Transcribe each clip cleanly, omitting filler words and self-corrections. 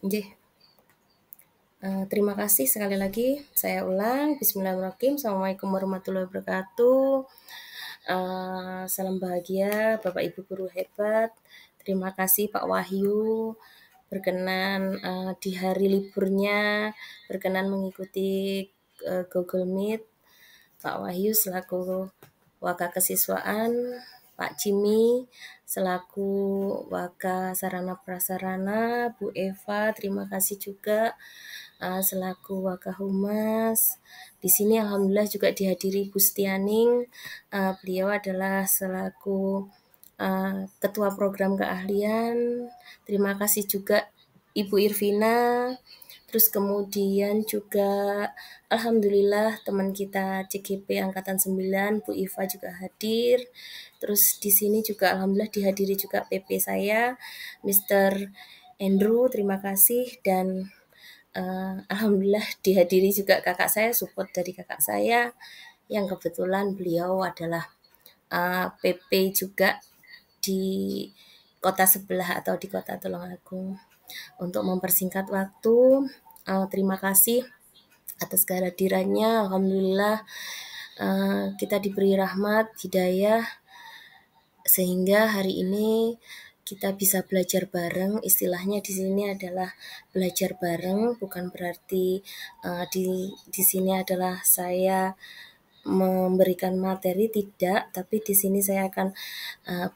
Nggih, terima kasih sekali lagi, saya ulang, bismillahirrahmanirrahim, Assalamualaikum warahmatullahi wabarakatuh, salam bahagia Bapak Ibu guru hebat, terima kasih Pak Wahyu, berkenan, di hari liburnya, berkenan mengikuti, Google Meet, Pak Wahyu selaku Waka Kesiswaan, Pak Jimmy selaku Waka Sarana Prasarana, Bu Eva terima kasih juga selaku Waka Humas. Di sini alhamdulillah juga dihadiri Bu Stianing. Beliau adalah selaku Ketua Program Keahlian. Terima kasih juga Ibu Irvina. Terus kemudian juga alhamdulillah teman kita CGP angkatan 9 Bu Iva juga hadir. Terus di sini juga alhamdulillah dihadiri juga PP saya Mr. Andrew, terima kasih dan alhamdulillah dihadiri juga kakak saya, support dari kakak saya yang kebetulan beliau adalah PP juga di kota sebelah atau di kota Tulungagung. Untuk mempersingkat waktu, terima kasih atas kehadirannya. Alhamdulillah kita diberi rahmat, hidayah, sehingga hari ini kita bisa belajar bareng. Istilahnya di sini adalah belajar bareng, bukan berarti di sini adalah saya memberikan materi, tidak, tapi di sini saya akan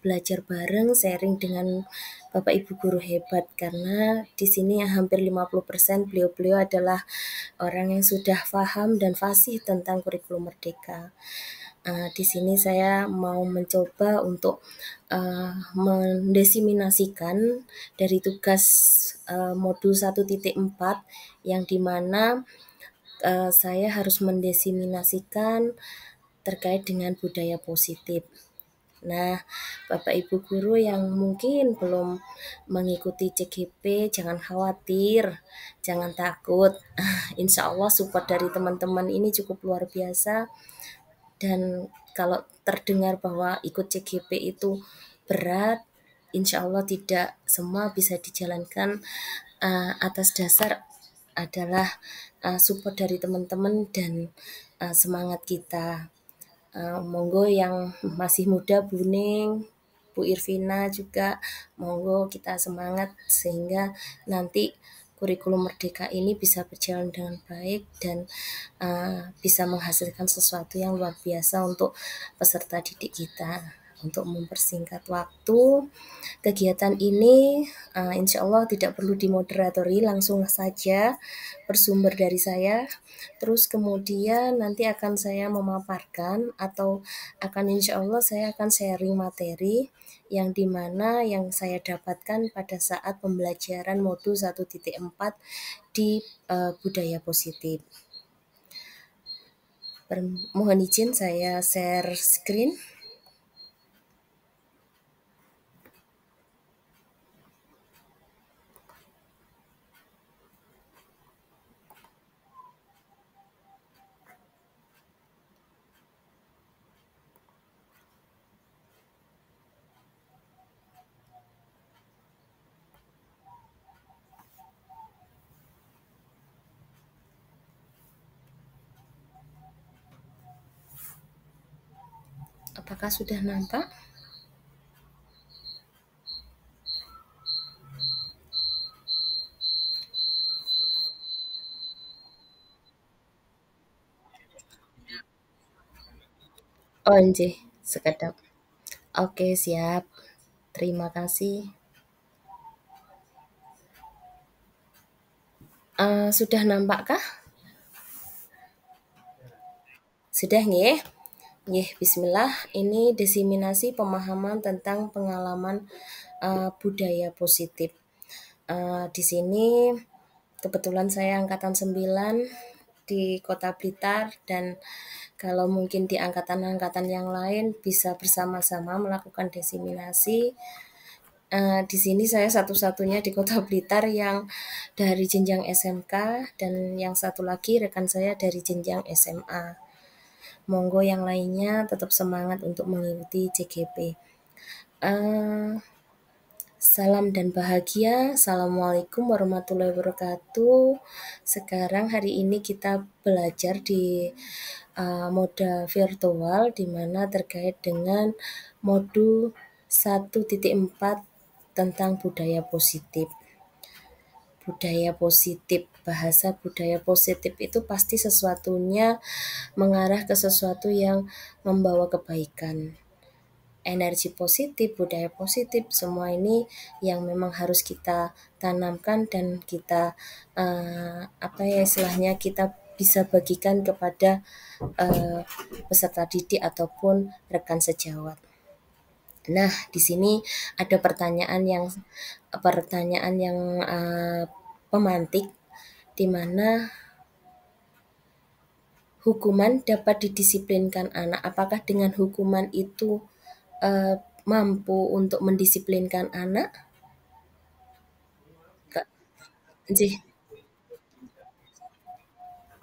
belajar bareng, sharing dengan Bapak Ibu guru hebat karena di sini hampir 50% beliau-beliau adalah orang yang sudah paham dan fasih tentang kurikulum merdeka. Di sini saya mau mencoba untuk mendesiminasikan dari tugas modul 1.4 yang dimana saya harus mendesiminasikan terkait dengan budaya positif. Nah, Bapak Ibu guru yang mungkin belum mengikuti CGP, jangan khawatir, jangan takut. Insya Allah support dari teman-teman ini cukup luar biasa. Dan kalau terdengar bahwa ikut CGP itu berat, insya Allah tidak, semua bisa dijalankan atas dasar adalah support dari teman-teman dan semangat kita. Monggo yang masih muda, Bu Ning, Bu Irvina juga, monggo kita semangat sehingga nanti kurikulum merdeka ini bisa berjalan dengan baik dan bisa menghasilkan sesuatu yang luar biasa untuk peserta didik kita. Untuk mempersingkat waktu, kegiatan ini insya Allah tidak perlu dimoderatori, langsung saja bersumber dari saya. Terus kemudian nanti akan saya memaparkan atau akan insya Allah saya akan sharing materi yang dimana yang saya dapatkan pada saat pembelajaran modul 1.4 di budaya positif. Mohon izin saya share screen. Apakah sudah nampak? Oh, nggih, sekedap. Oke, siap. Terima kasih. Sudah nampakkah? Sudah nggih? Nggih, bismillah. Ini desiminasi pemahaman tentang pengalaman budaya positif. Di sini kebetulan saya angkatan 9 di Kota Blitar dan kalau mungkin di angkatan-angkatan yang lain bisa bersama-sama melakukan desiminasi. Di sini saya satu-satunya di Kota Blitar yang dari jenjang SMK dan yang satu lagi rekan saya dari jenjang SMA. Monggo yang lainnya tetap semangat untuk mengikuti CGP. Salam dan bahagia. Assalamualaikum warahmatullahi wabarakatuh. Sekarang hari ini kita belajar di moda virtual di mana terkait dengan modul 1.4 tentang budaya positif. Budaya positif, bahasa budaya positif itu pasti sesuatunya mengarah ke sesuatu yang membawa kebaikan, energi positif, budaya positif, semua ini yang memang harus kita tanamkan dan kita apa ya istilahnya kita bisa bagikan kepada peserta didik ataupun rekan sejawat. Nah, di sini ada pertanyaan yang pemantik di mana hukuman dapat didisiplinkan anak. Apakah dengan hukuman itu mampu untuk mendisiplinkan anak? Kak, nggih.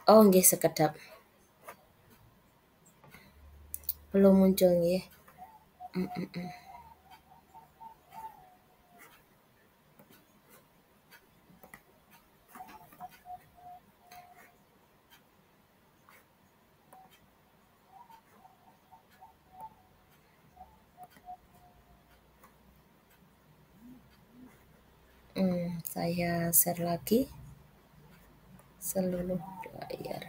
Oh, nggih sekedap. Belum muncul nggih. Saya share lagi seluruh layar.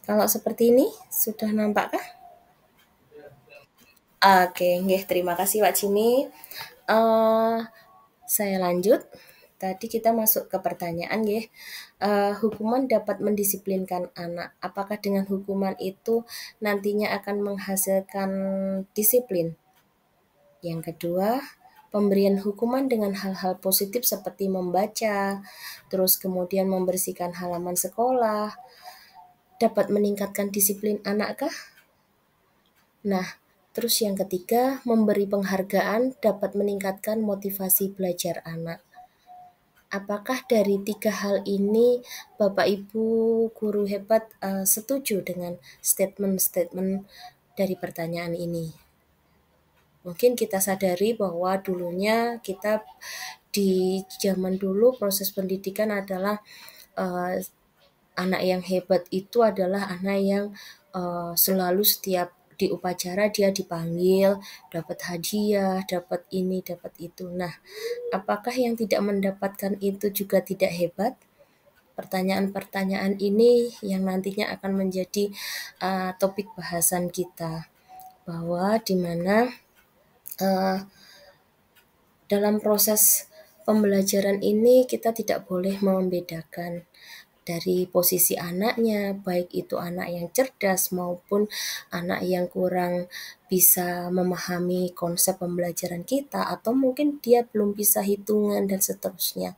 Kalau seperti ini sudah nampakkah? Oke, nggih terima kasih Pak Jimmy. Saya lanjut. Tadi kita masuk ke pertanyaan nggih. Hukuman dapat mendisiplinkan anak. Apakah dengan hukuman itu nantinya akan menghasilkan disiplin? Yang kedua, pemberian hukuman dengan hal-hal positif seperti membaca, terus kemudian membersihkan halaman sekolah, dapat meningkatkan disiplin anakkah? Nah, terus yang ketiga, memberi penghargaan dapat meningkatkan motivasi belajar anak. Apakah dari 3 hal ini Bapak Ibu guru hebat setuju dengan statement-statement dari pertanyaan ini? Mungkin kita sadari bahwa dulunya kita di zaman dulu proses pendidikan adalah anak yang hebat itu adalah anak yang selalu setiap di upacara dia dipanggil, dapat hadiah, dapat ini, dapat itu. Nah, apakah yang tidak mendapatkan itu juga tidak hebat? Pertanyaan-pertanyaan ini yang nantinya akan menjadi topik bahasan kita, bahwa di mana dalam proses pembelajaran ini kita tidak boleh membedakan dari posisi anaknya, baik itu anak yang cerdas maupun anak yang kurang bisa memahami konsep pembelajaran kita, atau mungkin dia belum bisa hitungan dan seterusnya.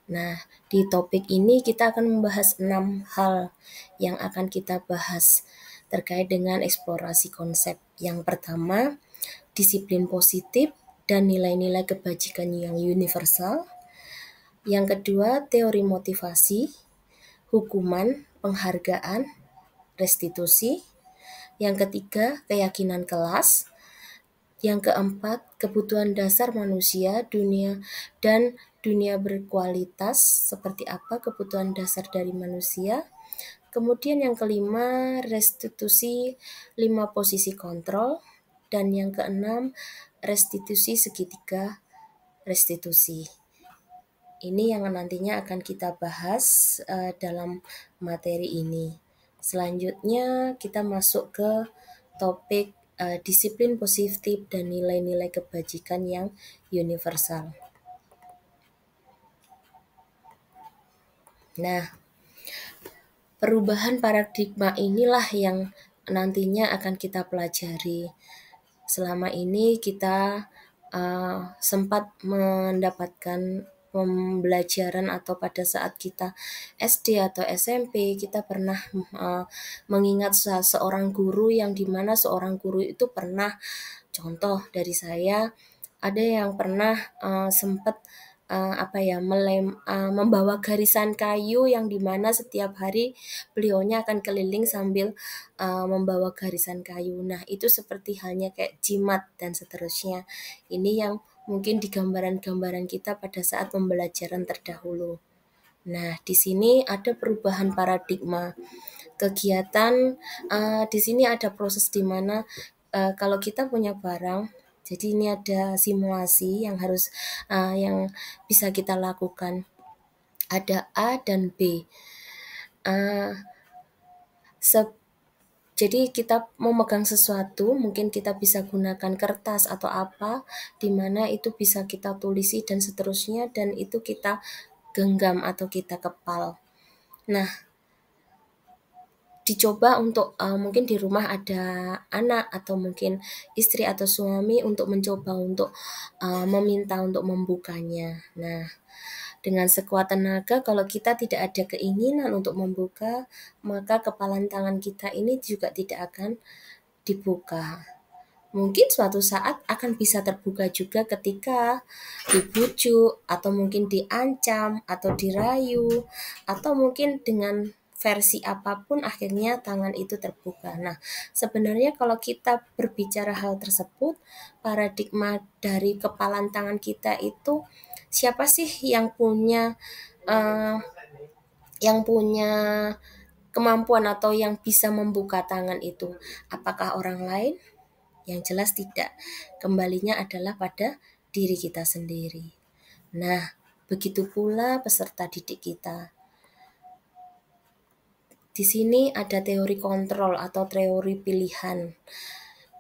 Nah, di topik ini kita akan membahas 6 hal yang akan kita bahas terkait dengan eksplorasi konsep. Yang pertama, disiplin positif dan nilai-nilai kebajikan yang universal. Yang kedua, teori motivasi, hukuman, penghargaan, restitusi. Yang ketiga, keyakinan kelas. Yang keempat, kebutuhan dasar manusia, dunia berkualitas, seperti apa kebutuhan dasar dari manusia. Kemudian yang kelima, restitusi 5 posisi kontrol. Dan yang keenam, restitusi segitiga restitusi. Ini yang nantinya akan kita bahas dalam materi ini. Selanjutnya kita masuk ke topik disiplin positif dan nilai-nilai kebajikan yang universal. Nah, perubahan paradigma inilah yang nantinya akan kita pelajari. Selama ini kita sempat mendapatkan pembelajaran atau pada saat kita SD atau SMP kita pernah mengingat seorang guru yang dimana seorang guru itu pernah, contoh dari saya, ada yang pernah sempat membawa garisan kayu yang dimana setiap hari beliaunya akan keliling sambil membawa garisan kayu. Nah, itu seperti halnya kayak jimat dan seterusnya. Ini yang mungkin di gambaran-gambaran kita pada saat pembelajaran terdahulu. Nah, di sini ada perubahan paradigma kegiatan. Di sini ada proses di mana kalau kita punya barang, jadi ini ada simulasi yang harus yang bisa kita lakukan. Ada A dan B. Uh, jadi kita mau megang sesuatu, mungkin kita bisa gunakan kertas atau apa, di mana itu bisa kita tulisi dan seterusnya, dan itu kita genggam atau kita kepal. Nah, dicoba untuk mungkin di rumah ada anak atau mungkin istri atau suami untuk mencoba untuk meminta untuk membukanya. Nah, dengan sekuat tenaga kalau kita tidak ada keinginan untuk membuka, maka kepalan tangan kita ini juga tidak akan dibuka. Mungkin suatu saat akan bisa terbuka juga ketika dibujuk atau mungkin diancam atau dirayu atau mungkin dengan versi apapun akhirnya tangan itu terbuka. Nah, sebenarnya kalau kita berbicara hal tersebut, paradigma dari kepalan tangan kita itu siapa sih yang punya uh, kemampuan atau yang bisa membuka tangan itu? Apakah orang lain? Yang jelas tidak. Kembalinya adalah pada diri kita sendiri. Nah, begitu pula peserta didik kita. Di sini ada teori kontrol atau teori pilihan.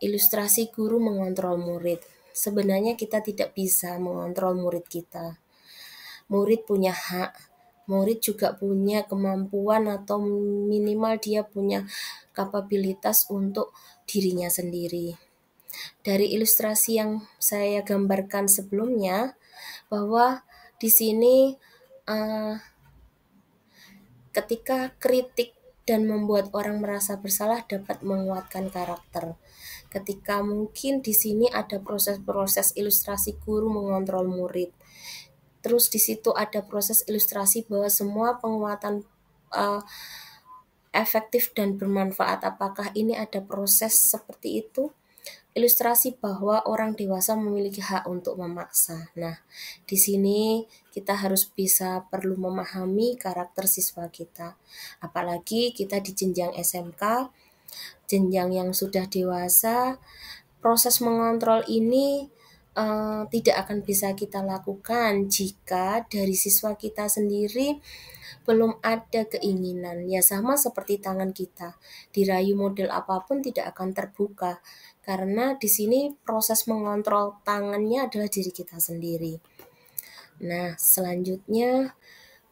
Ilustrasi guru mengontrol murid. Sebenarnya kita tidak bisa mengontrol murid kita. Murid punya hak. Murid juga punya kemampuan atau minimal dia punya kapabilitas untuk dirinya sendiri. Dari ilustrasi yang saya gambarkan sebelumnya, bahwa di sini ketika kritik dan membuat orang merasa bersalah dapat menguatkan karakter. Ketika mungkin di sini ada proses-proses ilustrasi guru mengontrol murid. Terus di situ ada proses ilustrasi bahwa semua penguatan efektif dan bermanfaat. Apakah ini ada proses seperti itu? Ilustrasi bahwa orang dewasa memiliki hak untuk memaksa. Nah, di sini kita harus perlu memahami karakter siswa kita. Apalagi kita di jenjang SMK, jenjang yang sudah dewasa, proses mengontrol ini tidak akan bisa kita lakukan jika dari siswa kita sendiri belum ada keinginan. Ya sama seperti tangan kita, dirayu model apapun tidak akan terbuka karena di sini proses mengontrol tangannya adalah diri kita sendiri. Nah, selanjutnya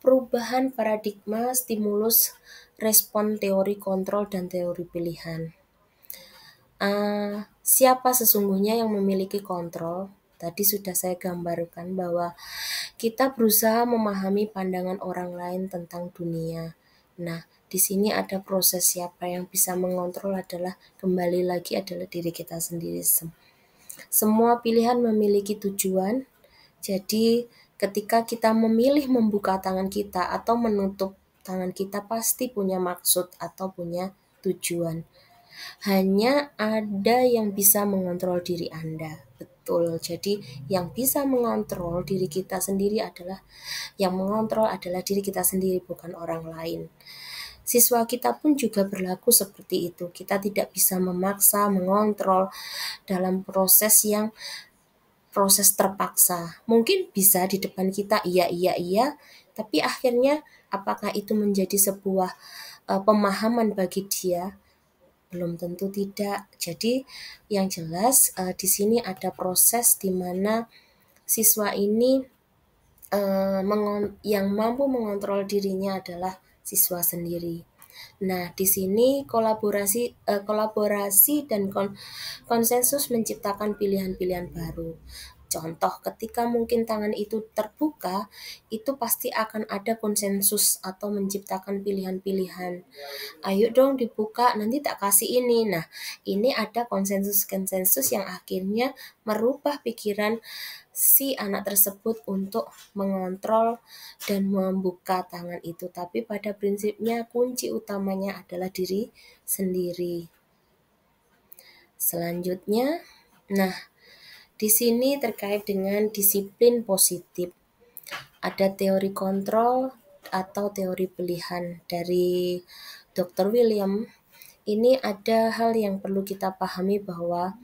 perubahan paradigma stimulus respon teori kontrol dan teori pilihan. Siapa sesungguhnya yang memiliki kontrol? Tadi sudah saya gambarkan bahwa kita berusaha memahami pandangan orang lain tentang dunia. Nah, di sini ada proses siapa yang bisa mengontrol adalah kembali lagi adalah diri kita sendiri. Semua pilihan memiliki tujuan. Jadi, ketika kita memilih membuka tangan kita atau menutup tangan kita pasti punya maksud atau punya tujuan. Hanya ada yang bisa mengontrol diri Anda. Betul. Jadi yang bisa mengontrol diri kita sendiri adalah diri kita sendiri, bukan orang lain. Siswa kita pun juga berlaku seperti itu. Kita tidak bisa memaksa, mengontrol dalam proses terpaksa. Mungkin bisa di depan kita iya, tapi akhirnya apakah itu menjadi sebuah pemahaman bagi dia? Belum tentu tidak. Jadi yang jelas di sini ada proses di mana siswa ini yang mampu mengontrol dirinya adalah siswa sendiri. Nah, di sini kolaborasi dan konsensus menciptakan pilihan-pilihan baru. Contoh, ketika mungkin tangan itu terbuka, itu pasti akan ada konsensus atau menciptakan pilihan-pilihan. Ayo dong dibuka, nanti tak kasih ini. Nah, ini ada konsensus-konsensus yang akhirnya merubah pikiran si anak tersebut untuk mengontrol dan membuka tangan itu, tapi pada prinsipnya kunci utamanya adalah diri sendiri. Selanjutnya, nah, di sini terkait dengan disiplin positif. Ada teori kontrol atau teori pilihan dari Dr. William. Ini ada hal yang perlu kita pahami bahwa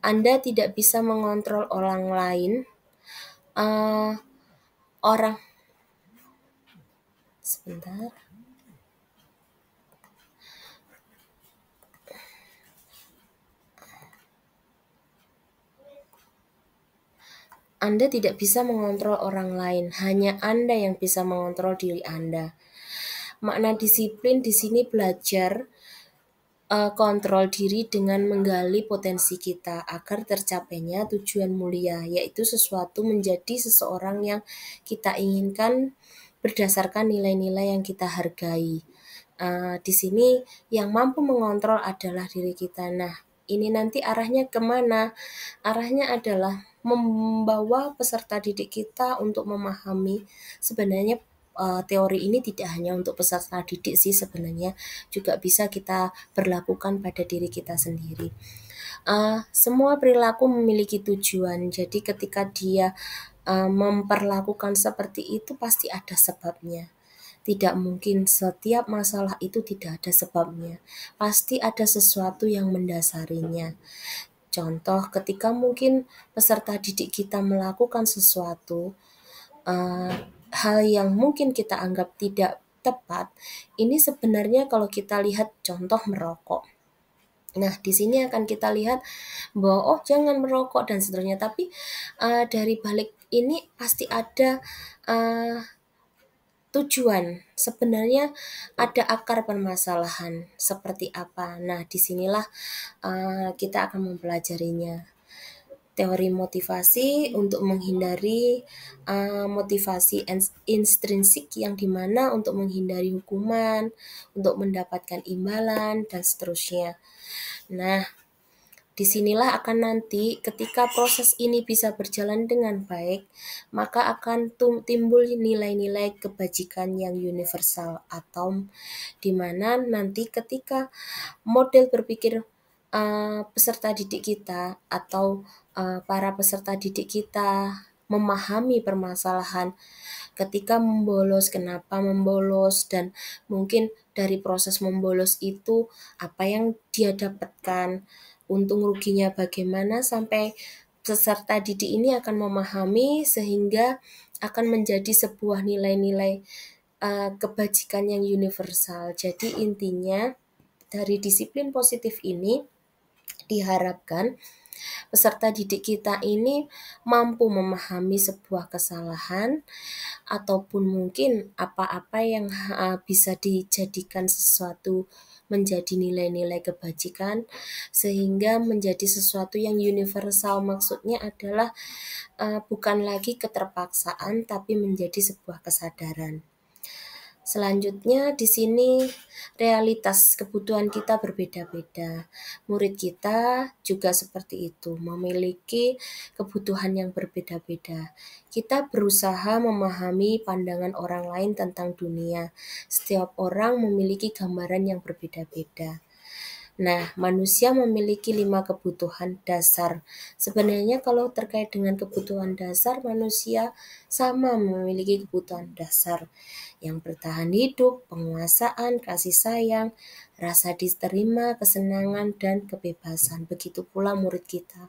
Anda tidak bisa mengontrol orang lain. Orang sebentar. Anda tidak bisa mengontrol orang lain, hanya Anda yang bisa mengontrol diri Anda. Makna disiplin di sini belajar kontrol diri dengan menggali potensi kita agar tercapainya tujuan mulia, yaitu sesuatu menjadi seseorang yang kita inginkan berdasarkan nilai-nilai yang kita hargai. Di sini yang mampu mengontrol adalah diri kita. Nah, ini nanti arahnya kemana? Arahnya adalah membawa peserta didik kita untuk memahami sebenarnya teori ini tidak hanya untuk peserta didik sih, sebenarnya juga bisa kita berlakukan pada diri kita sendiri. Semua perilaku memiliki tujuan, jadi ketika dia memperlakukan seperti itu pasti ada sebabnya. Tidak mungkin setiap masalah itu tidak ada sebabnya. Pasti ada sesuatu yang mendasarinya. Contoh, ketika mungkin peserta didik kita melakukan sesuatu, hal yang mungkin kita anggap tidak tepat, ini sebenarnya kalau kita lihat contoh merokok. Nah, di sini akan kita lihat bahwa oh jangan merokok dan seterusnya, tapi dari balik ini pasti ada tujuan. Sebenarnya ada akar permasalahan seperti apa. Nah, disinilah kita akan mempelajarinya. Teori motivasi untuk menghindari motivasi intrinsik yang dimana untuk menghindari hukuman, untuk mendapatkan imbalan, dan seterusnya. Nah, disinilah akan nanti ketika proses ini bisa berjalan dengan baik, maka akan timbul nilai-nilai kebajikan yang universal, atau dimana nanti ketika model berpikir peserta didik kita atau para peserta didik kita memahami permasalahan ketika membolos, kenapa membolos, dan mungkin dari proses membolos itu apa yang dia dapatkan, untung ruginya bagaimana, sampai peserta didik ini akan memahami sehingga akan menjadi sebuah nilai-nilai kebajikan yang universal. Jadi intinya dari disiplin positif ini diharapkan peserta didik kita ini mampu memahami sebuah kesalahan ataupun mungkin apa-apa yang bisa dijadikan sesuatu menjadi nilai-nilai kebajikan sehingga menjadi sesuatu yang universal. Maksudnya adalah bukan lagi keterpaksaan tapi menjadi sebuah kesadaran. Selanjutnya di sini realitas kebutuhan kita berbeda-beda. Murid kita juga seperti itu, memiliki kebutuhan yang berbeda-beda. Kita berusaha memahami pandangan orang lain tentang dunia. Setiap orang memiliki gambaran yang berbeda-beda. Nah, manusia memiliki 5 kebutuhan dasar. Sebenarnya kalau terkait dengan kebutuhan dasar, manusia sama memiliki kebutuhan dasar yang bertahan hidup, penguasaan, kasih sayang, rasa diterima, kesenangan, dan kebebasan. Begitu pula murid kita.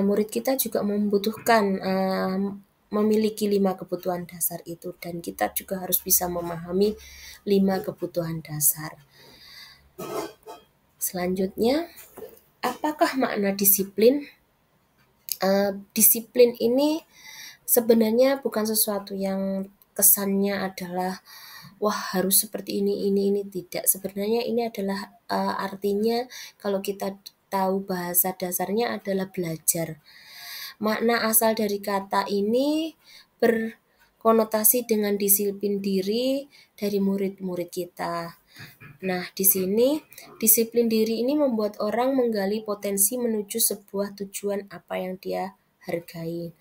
Murid kita juga membutuhkan memiliki 5 kebutuhan dasar itu, dan kita juga harus bisa memahami 5 kebutuhan dasar. Selanjutnya, apakah makna disiplin? Disiplin ini sebenarnya bukan sesuatu yang kesannya adalah wah harus seperti ini tidak. Sebenarnya ini adalah artinya kalau kita tahu bahasa dasarnya adalah belajar. Makna asal dari kata ini berkonotasi dengan disiplin diri dari murid-murid kita. Nah, di sini disiplin diri ini membuat orang menggali potensi menuju sebuah tujuan apa yang dia hargai.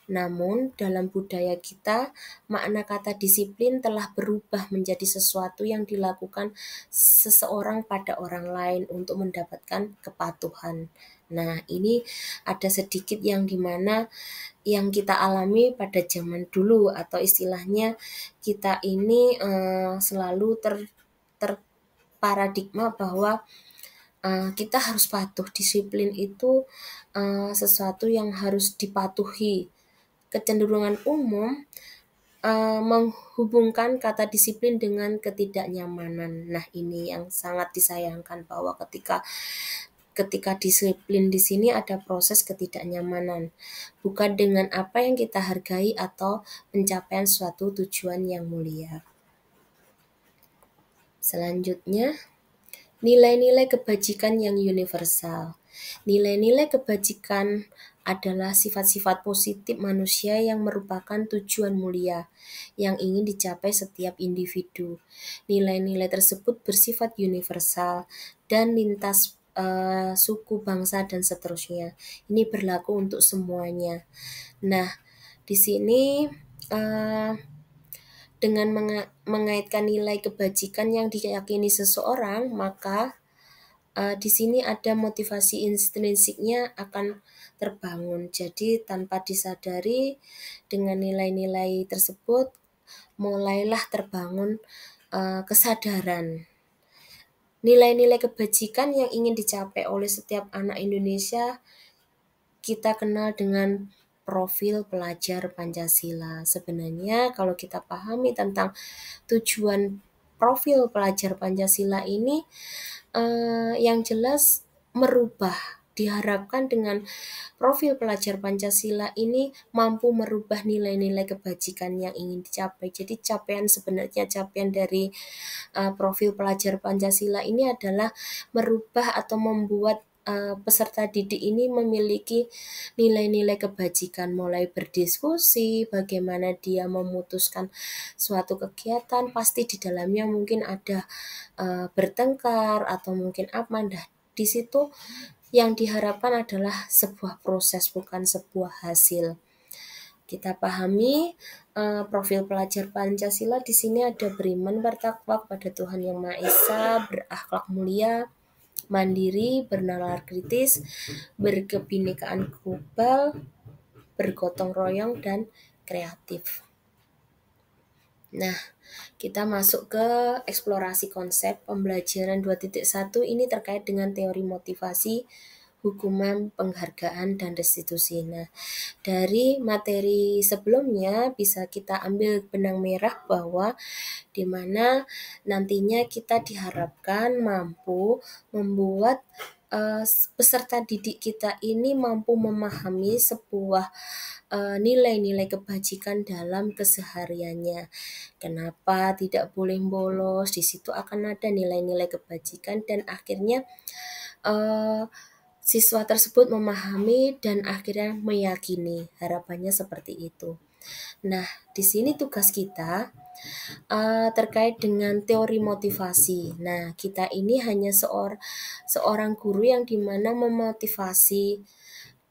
Namun dalam budaya kita, makna kata disiplin telah berubah menjadi sesuatu yang dilakukan seseorang pada orang lain untuk mendapatkan kepatuhan. Nah, ini ada sedikit yang dimana yang kita alami pada zaman dulu, atau istilahnya kita ini selalu terparadigma bahwa kita harus patuh. Disiplin itu sesuatu yang harus dipatuhi. Kecenderungan umum menghubungkan kata disiplin dengan ketidaknyamanan. Nah, ini yang sangat disayangkan, bahwa ketika disiplin di sini ada proses ketidaknyamanan, bukan dengan apa yang kita hargai atau pencapaian suatu tujuan yang mulia. Selanjutnya, nilai-nilai kebajikan yang universal. Nilai-nilai kebajikan adalah sifat-sifat positif manusia yang merupakan tujuan mulia yang ingin dicapai setiap individu. Nilai-nilai tersebut bersifat universal dan lintas suku, bangsa, dan seterusnya. Ini berlaku untuk semuanya. Nah, di sini dengan mengaitkan nilai kebajikan yang diyakini seseorang, maka di sini ada motivasi intrinsiknya akan terbangun. Jadi tanpa disadari, dengan nilai-nilai tersebut mulailah terbangun kesadaran. Nilai-nilai kebajikan yang ingin dicapai oleh setiap anak Indonesia kita kenal dengan profil pelajar Pancasila. Sebenarnya kalau kita pahami tentang tujuan profil pelajar Pancasila ini, yang jelas merubah. Diharapkan dengan profil pelajar Pancasila ini mampu merubah nilai-nilai kebajikan yang ingin dicapai. Jadi capaian dari profil pelajar Pancasila ini adalah merubah atau membuat peserta didik ini memiliki nilai-nilai kebajikan, mulai berdiskusi, bagaimana dia memutuskan suatu kegiatan, pasti di dalamnya mungkin ada bertengkar atau mungkin apa. Nah, di situ yang diharapkan adalah sebuah proses, bukan sebuah hasil. Kita pahami profil pelajar Pancasila di sini ada beriman, bertakwa kepada Tuhan Yang Maha Esa, berakhlak mulia, mandiri, bernalar kritis, berkebinekaan global, bergotong royong, dan kreatif. Nah, kita masuk ke eksplorasi konsep pembelajaran 2.1 ini terkait dengan teori motivasi, hukuman, penghargaan, dan restitusi. Nah, dari materi sebelumnya bisa kita ambil benang merah bahwa di mana nantinya kita diharapkan mampu membuat peserta didik kita ini mampu memahami sebuah nilai-nilai kebajikan dalam kesehariannya. Kenapa tidak boleh bolos? Di situ akan ada nilai-nilai kebajikan dan akhirnya siswa tersebut memahami dan akhirnya meyakini. Harapannya seperti itu. Nah, di sini tugas kita terkait dengan teori motivasi. Nah, kita ini hanya seorang guru yang dimana memotivasi,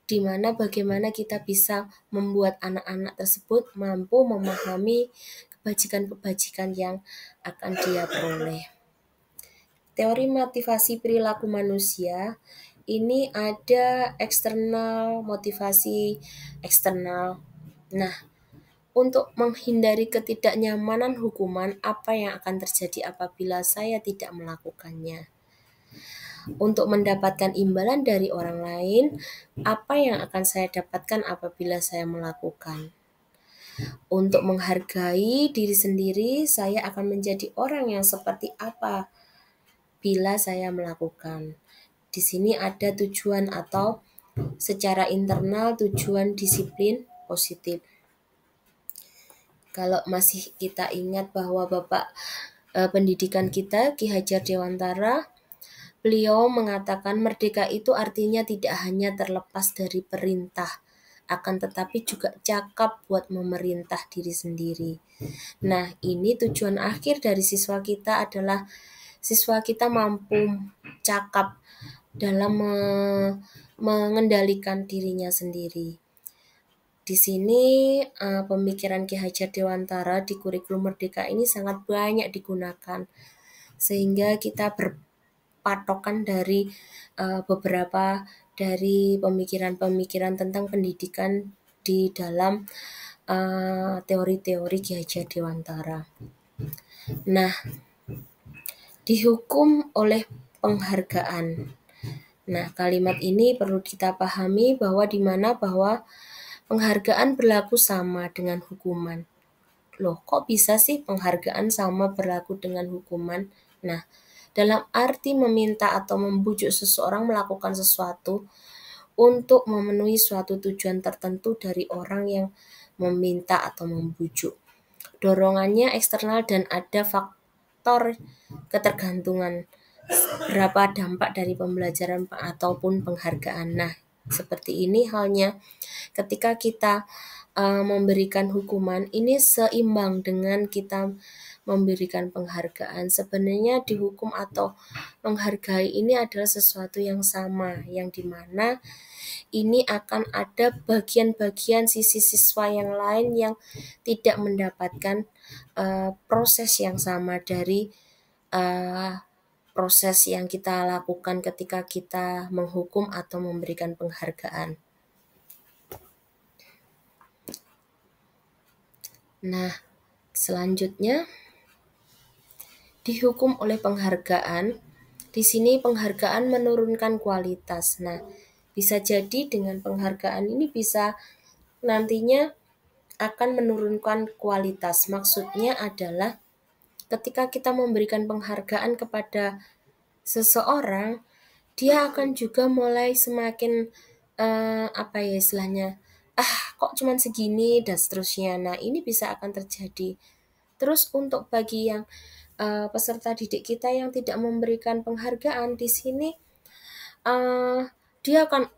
dimana bagaimana kita bisa membuat anak-anak tersebut mampu memahami kebajikan-kebajikan yang akan dia peroleh. Teori motivasi perilaku manusia ini ada eksternal, motivasi eksternal. Nah, untuk menghindari ketidaknyamanan hukuman, apa yang akan terjadi apabila saya tidak melakukannya? Untuk mendapatkan imbalan dari orang lain, apa yang akan saya dapatkan apabila saya melakukan? Untuk menghargai diri sendiri, saya akan menjadi orang yang seperti apa bila saya melakukan. Di sini ada tujuan atau secara internal tujuan disiplin positif. Kalau masih kita ingat bahwa Bapak pendidikan kita, Ki Hajar Dewantara, beliau mengatakan merdeka itu artinya tidak hanya terlepas dari perintah, akan tetapi juga cakap buat memerintah diri sendiri. Nah, ini tujuan akhir dari siswa kita adalah siswa kita mampu cakap dalam mengendalikan dirinya sendiri. di sini pemikiran Ki Hajar Dewantara di kurikulum Merdeka ini sangat banyak digunakan, sehingga kita berpatokan dari beberapa dari pemikiran-pemikiran tentang pendidikan di dalam teori-teori Ki Hajar Dewantara. Nah, dihukum oleh penghargaan. Nah, kalimat ini perlu kita pahami bahwa penghargaan berlaku sama dengan hukuman. Loh, kok bisa sih penghargaan sama berlaku dengan hukuman? Nah, dalam arti meminta atau membujuk seseorang melakukan sesuatu untuk memenuhi suatu tujuan tertentu dari orang yang meminta atau membujuk. Dorongannya eksternal dan ada faktor ketergantungan. Berapa dampak dari pembelajaran ataupun penghargaan. Nah, seperti ini halnya ketika kita memberikan hukuman, ini seimbang dengan kita memberikan penghargaan. Sebenarnya dihukum atau menghargai ini adalah sesuatu yang sama, yang dimana ini akan ada bagian-bagian sisi siswa yang lain yang tidak mendapatkan proses yang sama dari proses yang kita lakukan ketika kita menghukum atau memberikan penghargaan. Nah, selanjutnya dihukum oleh penghargaan. Di sini penghargaan menurunkan kualitas. Nah, bisa jadi dengan penghargaan ini bisa nantinya akan menurunkan kualitas. Maksudnya adalah ketika kita memberikan penghargaan kepada seseorang, dia akan juga mulai semakin istilahnya, kok cuman segini dan seterusnya. Nah, ini bisa akan terjadi. Terus untuk bagi yang peserta didik kita yang tidak memberikan penghargaan di sini, dia akan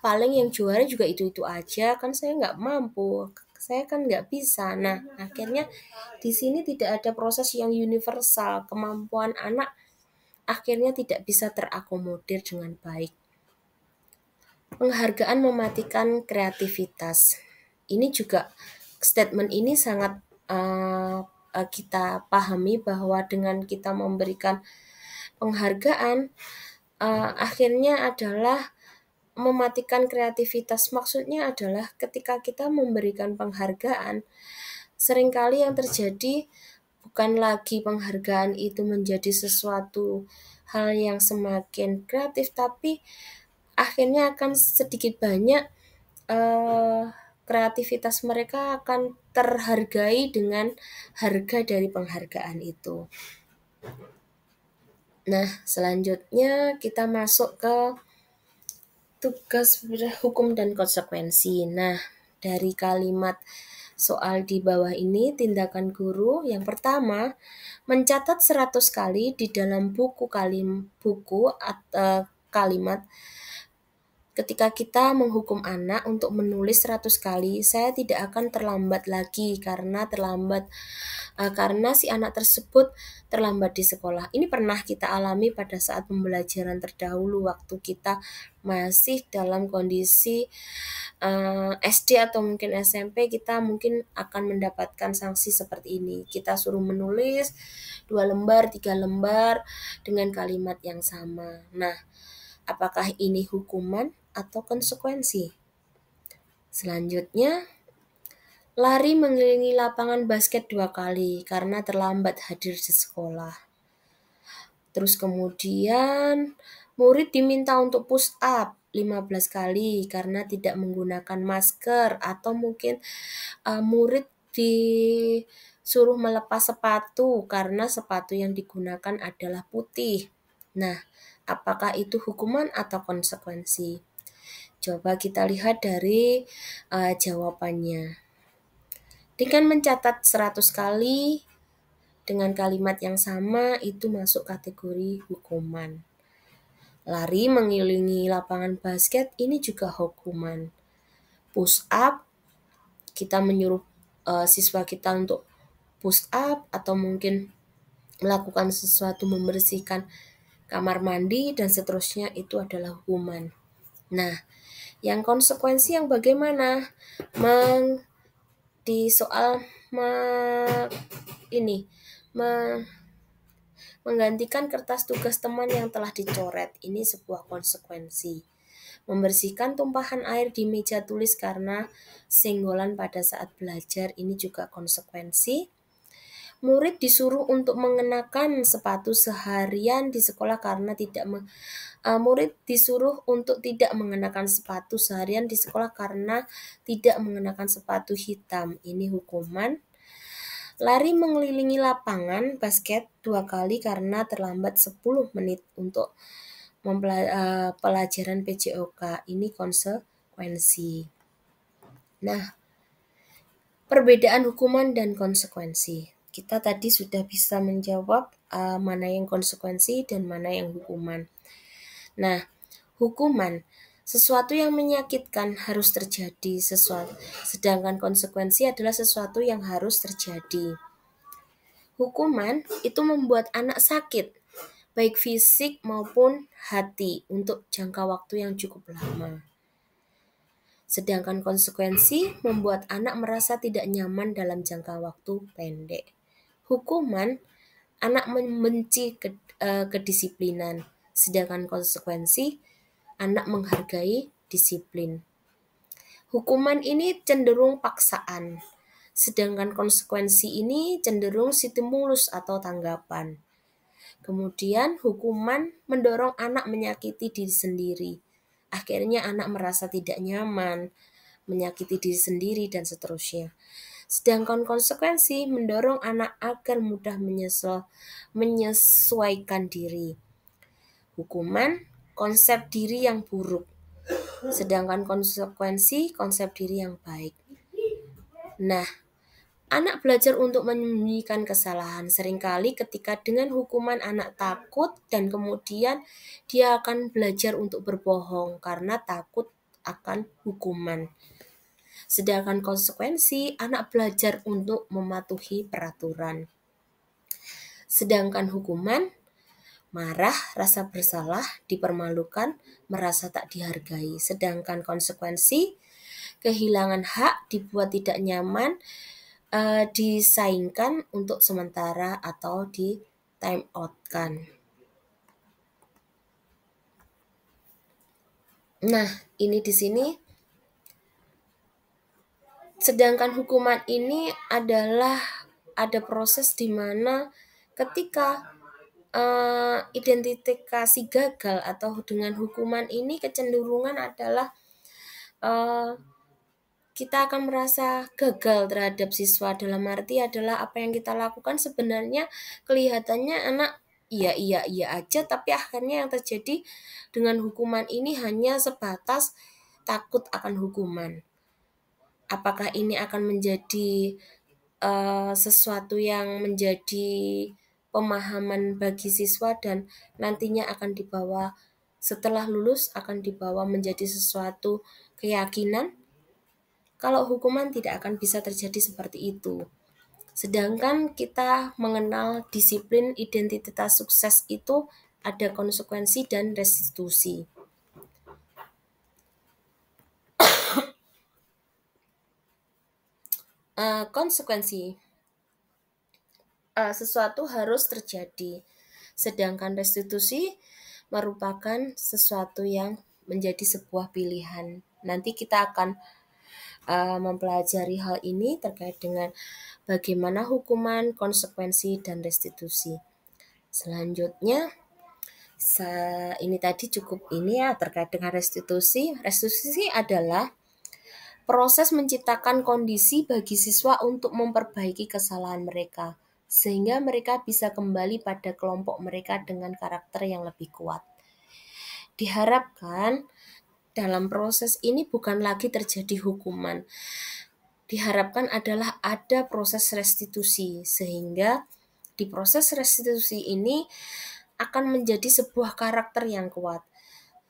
paling yang juara juga itu-itu aja, kan saya nggak mampu, saya kan nggak bisa. Nah, akhirnya di sini tidak ada proses yang universal, kemampuan anak akhirnya tidak bisa terakomodir dengan baik. Penghargaan mematikan kreativitas. Ini juga statement ini sangat kita pahami bahwa dengan kita memberikan penghargaan akhirnya adalah mematikan kreativitas. Maksudnya adalah ketika kita memberikan penghargaan, seringkali yang terjadi bukan lagi penghargaan itu menjadi sesuatu hal yang semakin kreatif, tapi akhirnya akan sedikit banyak kreativitas mereka akan terhargai dengan harga dari penghargaan itu. Nah, selanjutnya kita masuk ke tugas hukum dan konsekuensi. Nah, dari kalimat soal di bawah ini, tindakan guru yang pertama, mencatat 100 kali di dalam kalimat. Ketika kita menghukum anak untuk menulis 100 kali, saya tidak akan terlambat lagi karena si anak tersebut terlambat di sekolah. Ini pernah kita alami pada saat pembelajaran terdahulu waktu kita masih dalam kondisi SD atau mungkin SMP, kita mungkin akan mendapatkan sanksi seperti ini. Kita suruh menulis 2 lembar, 3 lembar dengan kalimat yang sama. Nah, apakah ini hukuman atau konsekuensi? Selanjutnya, lari mengelilingi lapangan basket 2 kali karena terlambat hadir di sekolah. Terus kemudian, murid diminta untuk push up 15 kali karena tidak menggunakan masker, atau mungkin murid disuruh melepas sepatu karena sepatu yang digunakan adalah putih. Nah, apakah itu hukuman atau konsekuensi? Coba kita lihat dari jawabannya. Dengan mencatat 100 kali dengan kalimat yang sama, itu masuk kategori hukuman. Lari mengelilingi lapangan basket, ini juga hukuman. Push up, kita menyuruh siswa kita untuk push up, atau mungkin melakukan sesuatu membersihkan kamar mandi dan seterusnya, itu adalah hukuman. Nah, yang konsekuensi yang bagaimana? Di soal ini menggantikan kertas tugas teman yang telah dicoret. Ini sebuah konsekuensi. Membersihkan tumpahan air di meja tulis karena senggolan pada saat belajar, ini juga konsekuensi. Murid disuruh untuk mengenakan sepatu seharian di sekolah karena murid disuruh untuk tidak mengenakan sepatu seharian di sekolah karena tidak mengenakan sepatu hitam. Ini hukuman. Lari mengelilingi lapangan basket 2 kali karena terlambat 10 menit untuk pelajaran PJOK. Ini konsekuensi. Nah, perbedaan hukuman dan konsekuensi. Kita tadi sudah bisa menjawab mana yang konsekuensi dan mana yang hukuman. Nah, hukuman sesuatu yang menyakitkan harus terjadi, sedangkan konsekuensi adalah sesuatu yang harus terjadi. Hukuman itu membuat anak sakit, baik fisik maupun hati untuk jangka waktu yang cukup lama. Sedangkan konsekuensi membuat anak merasa tidak nyaman dalam jangka waktu pendek. Hukuman, anak membenci kedisiplinan, sedangkan konsekuensi, anak menghargai disiplin. Hukuman ini cenderung paksaan, sedangkan konsekuensi ini cenderung stimulus atau tanggapan. Kemudian hukuman mendorong anak menyakiti diri sendiri. Akhirnya anak merasa tidak nyaman, menyakiti diri sendiri, dan seterusnya. Sedangkan konsekuensi mendorong anak agar mudah menyesuaikan diri. Hukuman, konsep diri yang buruk. Sedangkan konsekuensi, konsep diri yang baik. Nah, anak belajar untuk menyembunyikan kesalahan. Seringkali ketika dengan hukuman anak takut dan kemudian dia akan belajar untuk berbohong karena takut akan hukuman. Sedangkan konsekuensi anak belajar untuk mematuhi peraturan. Sedangkan hukuman marah, rasa bersalah, dipermalukan, merasa tak dihargai. Sedangkan konsekuensi kehilangan hak, dibuat tidak nyaman, disaingkan untuk sementara atau di time out-kan. Nah, ini di sini. Sedangkan hukuman ini adalah ada proses di mana ketika identifikasi gagal atau dengan hukuman ini kecenderungan adalah kita akan merasa gagal terhadap siswa, dalam arti adalah apa yang kita lakukan sebenarnya kelihatannya anak iya aja, tapi akhirnya yang terjadi dengan hukuman ini hanya sebatas takut akan hukuman. Apakah ini akan menjadi sesuatu yang menjadi pemahaman bagi siswa dan nantinya akan dibawa setelah lulus akan dibawa menjadi sesuatu keyakinan? Kalau hukuman tidak akan bisa terjadi seperti itu. Sedangkan kita mengenal disiplin identitas sukses itu ada konsekuensi dan restitusi. Konsekuensi sesuatu harus terjadi, sedangkan restitusi merupakan sesuatu yang menjadi sebuah pilihan. Nanti kita akan mempelajari hal ini terkait dengan bagaimana hukuman, konsekuensi, dan restitusi. Selanjutnya, ini tadi cukup ini ya terkait dengan restitusi. Restitusi adalah proses menciptakan kondisi bagi siswa untuk memperbaiki kesalahan mereka, sehingga mereka bisa kembali pada kelompok mereka dengan karakter yang lebih kuat. Diharapkan dalam proses ini bukan lagi terjadi hukuman. Diharapkan adalah ada proses restitusi, sehingga di proses restitusi ini akan menjadi sebuah karakter yang kuat.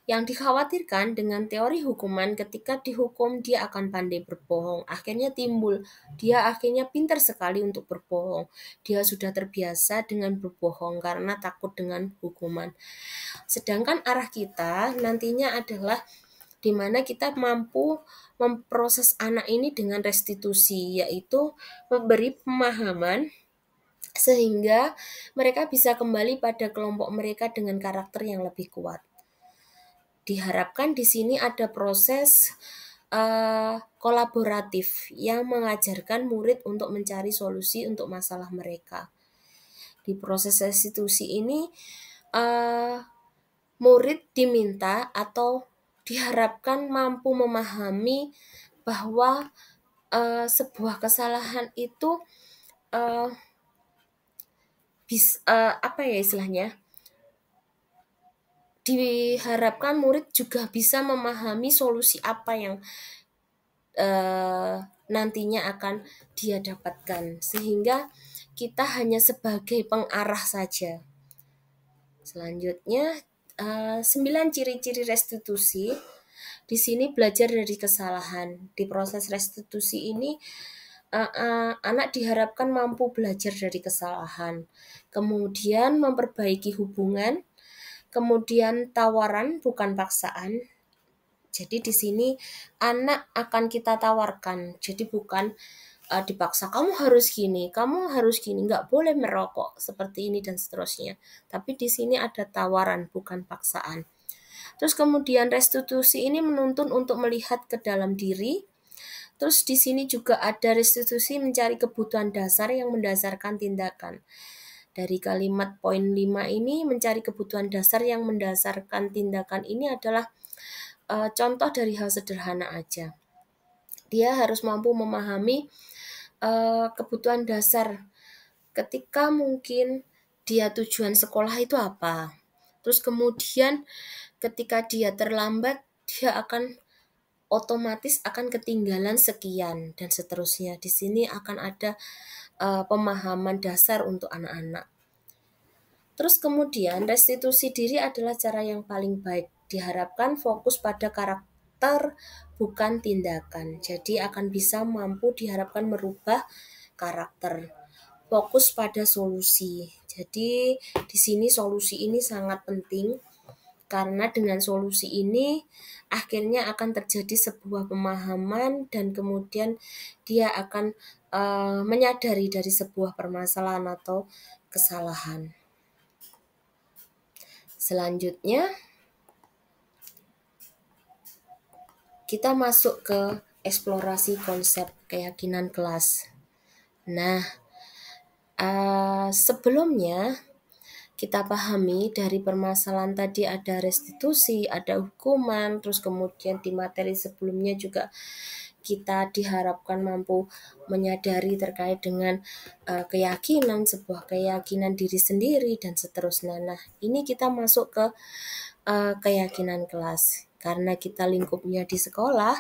Yang dikhawatirkan dengan teori hukuman, ketika dihukum dia akan pandai berbohong. Akhirnya timbul, dia akhirnya pintar sekali untuk berbohong. Dia sudah terbiasa dengan berbohong karena takut dengan hukuman. Sedangkan arah kita nantinya adalah di mana kita mampu memproses anak ini dengan restitusi, yaitu memberi pemahaman sehingga mereka bisa kembali pada kelompok mereka dengan karakter yang lebih kuat. Diharapkan di sini ada proses kolaboratif yang mengajarkan murid untuk mencari solusi untuk masalah mereka. Di proses restitusi ini, murid diminta atau diharapkan mampu memahami bahwa sebuah kesalahan itu apa ya istilahnya? Diharapkan murid juga bisa memahami solusi apa yang nantinya akan dia dapatkan, sehingga kita hanya sebagai pengarah saja. Selanjutnya, 9 ciri-ciri restitusi. Di sini belajar dari kesalahan. Di proses restitusi ini, anak diharapkan mampu belajar dari kesalahan, kemudian memperbaiki hubungan, kemudian tawaran bukan paksaan. Jadi di sini anak akan kita tawarkan, jadi bukan dipaksa, kamu harus gini, nggak boleh merokok seperti ini dan seterusnya. Tapi di sini ada tawaran, bukan paksaan. Terus kemudian restitusi ini menuntun untuk melihat ke dalam diri. Terus di sini juga ada restitusi mencari kebutuhan dasar yang mendasarkan tindakan. Dari kalimat poin 5 ini, mencari kebutuhan dasar yang mendasarkan tindakan ini adalah contoh dari hal sederhana aja. Dia harus mampu memahami kebutuhan dasar ketika mungkin dia tujuan sekolah itu apa. Terus kemudian ketika dia terlambat, dia akan otomatis akan ketinggalan sekian dan seterusnya. Di sini akan ada pemahaman dasar untuk anak-anak. Terus kemudian restitusi diri adalah cara yang paling baik. Diharapkan fokus pada karakter bukan tindakan. Jadi akan bisa mampu diharapkan merubah karakter. Fokus pada solusi. Jadi di sini solusi ini sangat penting karena dengan solusi ini akhirnya akan terjadi sebuah pemahaman dan kemudian dia akan menyadari dari sebuah permasalahan atau kesalahan. Selanjutnya kita masuk ke eksplorasi konsep keyakinan kelas. Nah, sebelumnya kita pahami dari permasalahan tadi ada restitusi, ada hukuman, terus kemudian di materi sebelumnya juga kita diharapkan mampu menyadari terkait dengan keyakinan, sebuah keyakinan diri sendiri dan seterusnya. Nah, ini kita masuk ke keyakinan kelas. Karena kita lingkupnya di sekolah,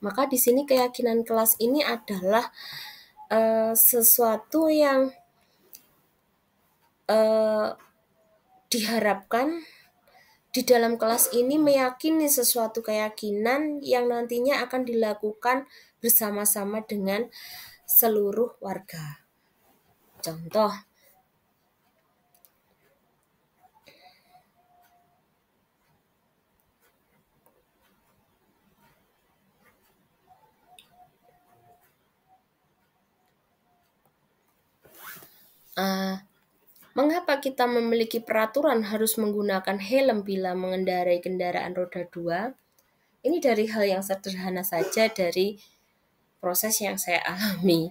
maka di sini keyakinan kelas ini adalah sesuatu yang diharapkan di dalam kelas ini meyakini sesuatu keyakinan yang nantinya akan dilakukan bersama-sama dengan seluruh warga. Contoh, mengapa kita memiliki peraturan harus menggunakan helm bila mengendarai kendaraan roda 2? Ini dari hal yang sederhana saja dari proses yang saya alami.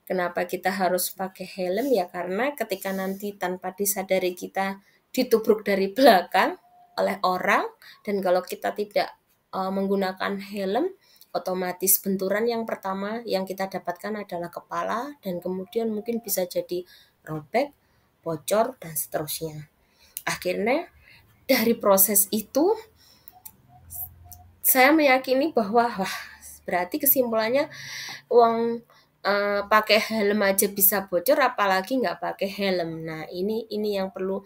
Kenapa kita harus pakai helm? Ya karena ketika nanti tanpa disadari kita ditubruk dari belakang oleh orang, dan kalau kita tidak menggunakan helm, otomatis benturan yang pertama yang kita dapatkan adalah kepala, dan kemudian mungkin bisa jadi robek, bocor, dan seterusnya. Akhirnya dari proses itu saya meyakini bahwa berarti kesimpulannya uang pakai helm aja bisa bocor, apalagi nggak pakai helm. Nah, ini yang perlu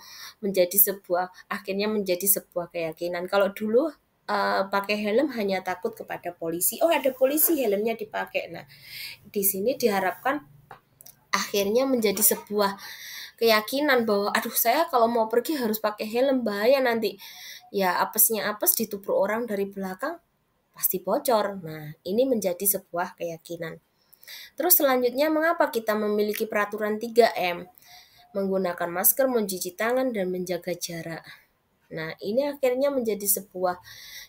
akhirnya menjadi sebuah keyakinan. Kalau dulu pakai helm hanya takut kepada polisi. Oh, ada polisi, helmnya dipakai. Nah, di sini diharapkan akhirnya menjadi sebuah keyakinan bahwa aduh, saya kalau mau pergi harus pakai helm, bahaya nanti ya apesnya apes ditubruk orang dari belakang, pasti bocor. Nah, ini menjadi sebuah keyakinan. Terus selanjutnya, mengapa kita memiliki peraturan 3M? Menggunakan masker, mencuci tangan, dan menjaga jarak. Nah, ini akhirnya menjadi sebuah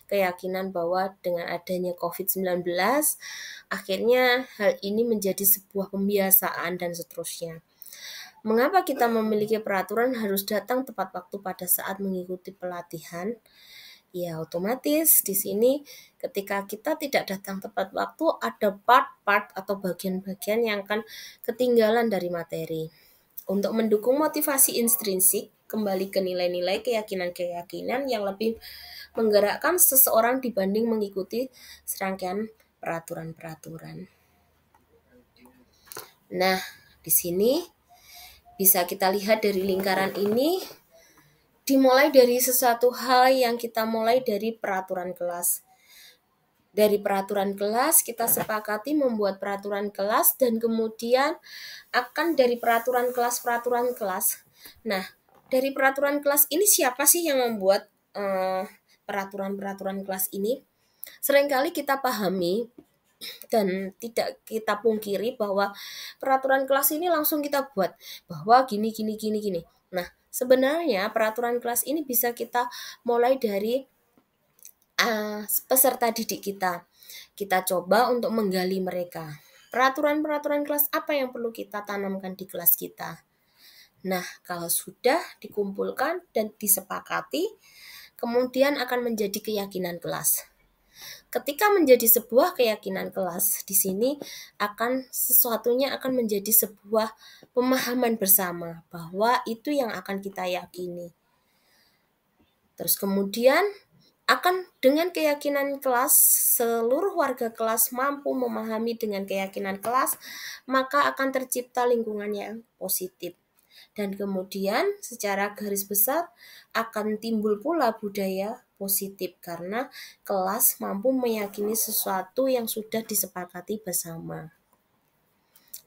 keyakinan bahwa dengan adanya COVID-19, akhirnya hal ini menjadi sebuah pembiasaan dan seterusnya. Mengapa kita memiliki peraturan harus datang tepat waktu pada saat mengikuti pelatihan? Ya, otomatis di sini ketika kita tidak datang tepat waktu, ada part-part atau bagian-bagian yang akan ketinggalan dari materi. Untuk mendukung motivasi intrinsik, kembali ke nilai-nilai keyakinan-keyakinan yang lebih menggerakkan seseorang dibanding mengikuti serangkaian peraturan-peraturan. Nah, di sini bisa kita lihat dari lingkaran ini, dimulai dari sesuatu hal yang kita mulai dari peraturan kelas. Dari peraturan kelas, kita sepakati membuat peraturan kelas, dan kemudian akan dari peraturan kelas. Nah, dari peraturan kelas ini siapa sih yang membuat peraturan-peraturan kelas ini? Seringkali kita pahami dan tidak kita pungkiri bahwa peraturan kelas ini langsung kita buat bahwa gini. Nah, sebenarnya peraturan kelas ini bisa kita mulai dari peserta didik kita. Kita coba untuk menggali mereka. Peraturan-peraturan kelas apa yang perlu kita tanamkan di kelas kita? Nah, kalau sudah dikumpulkan dan disepakati, kemudian akan menjadi keyakinan kelas. Ketika menjadi sebuah keyakinan kelas, di sini sesuatunya akan menjadi sebuah pemahaman bersama bahwa itu yang akan kita yakini. Terus kemudian akan dengan keyakinan kelas, seluruh warga kelas mampu memahami dengan keyakinan kelas, maka akan tercipta lingkungan yang positif. Dan kemudian secara garis besar akan timbul pula budaya positif karena kelas mampu meyakini sesuatu yang sudah disepakati bersama.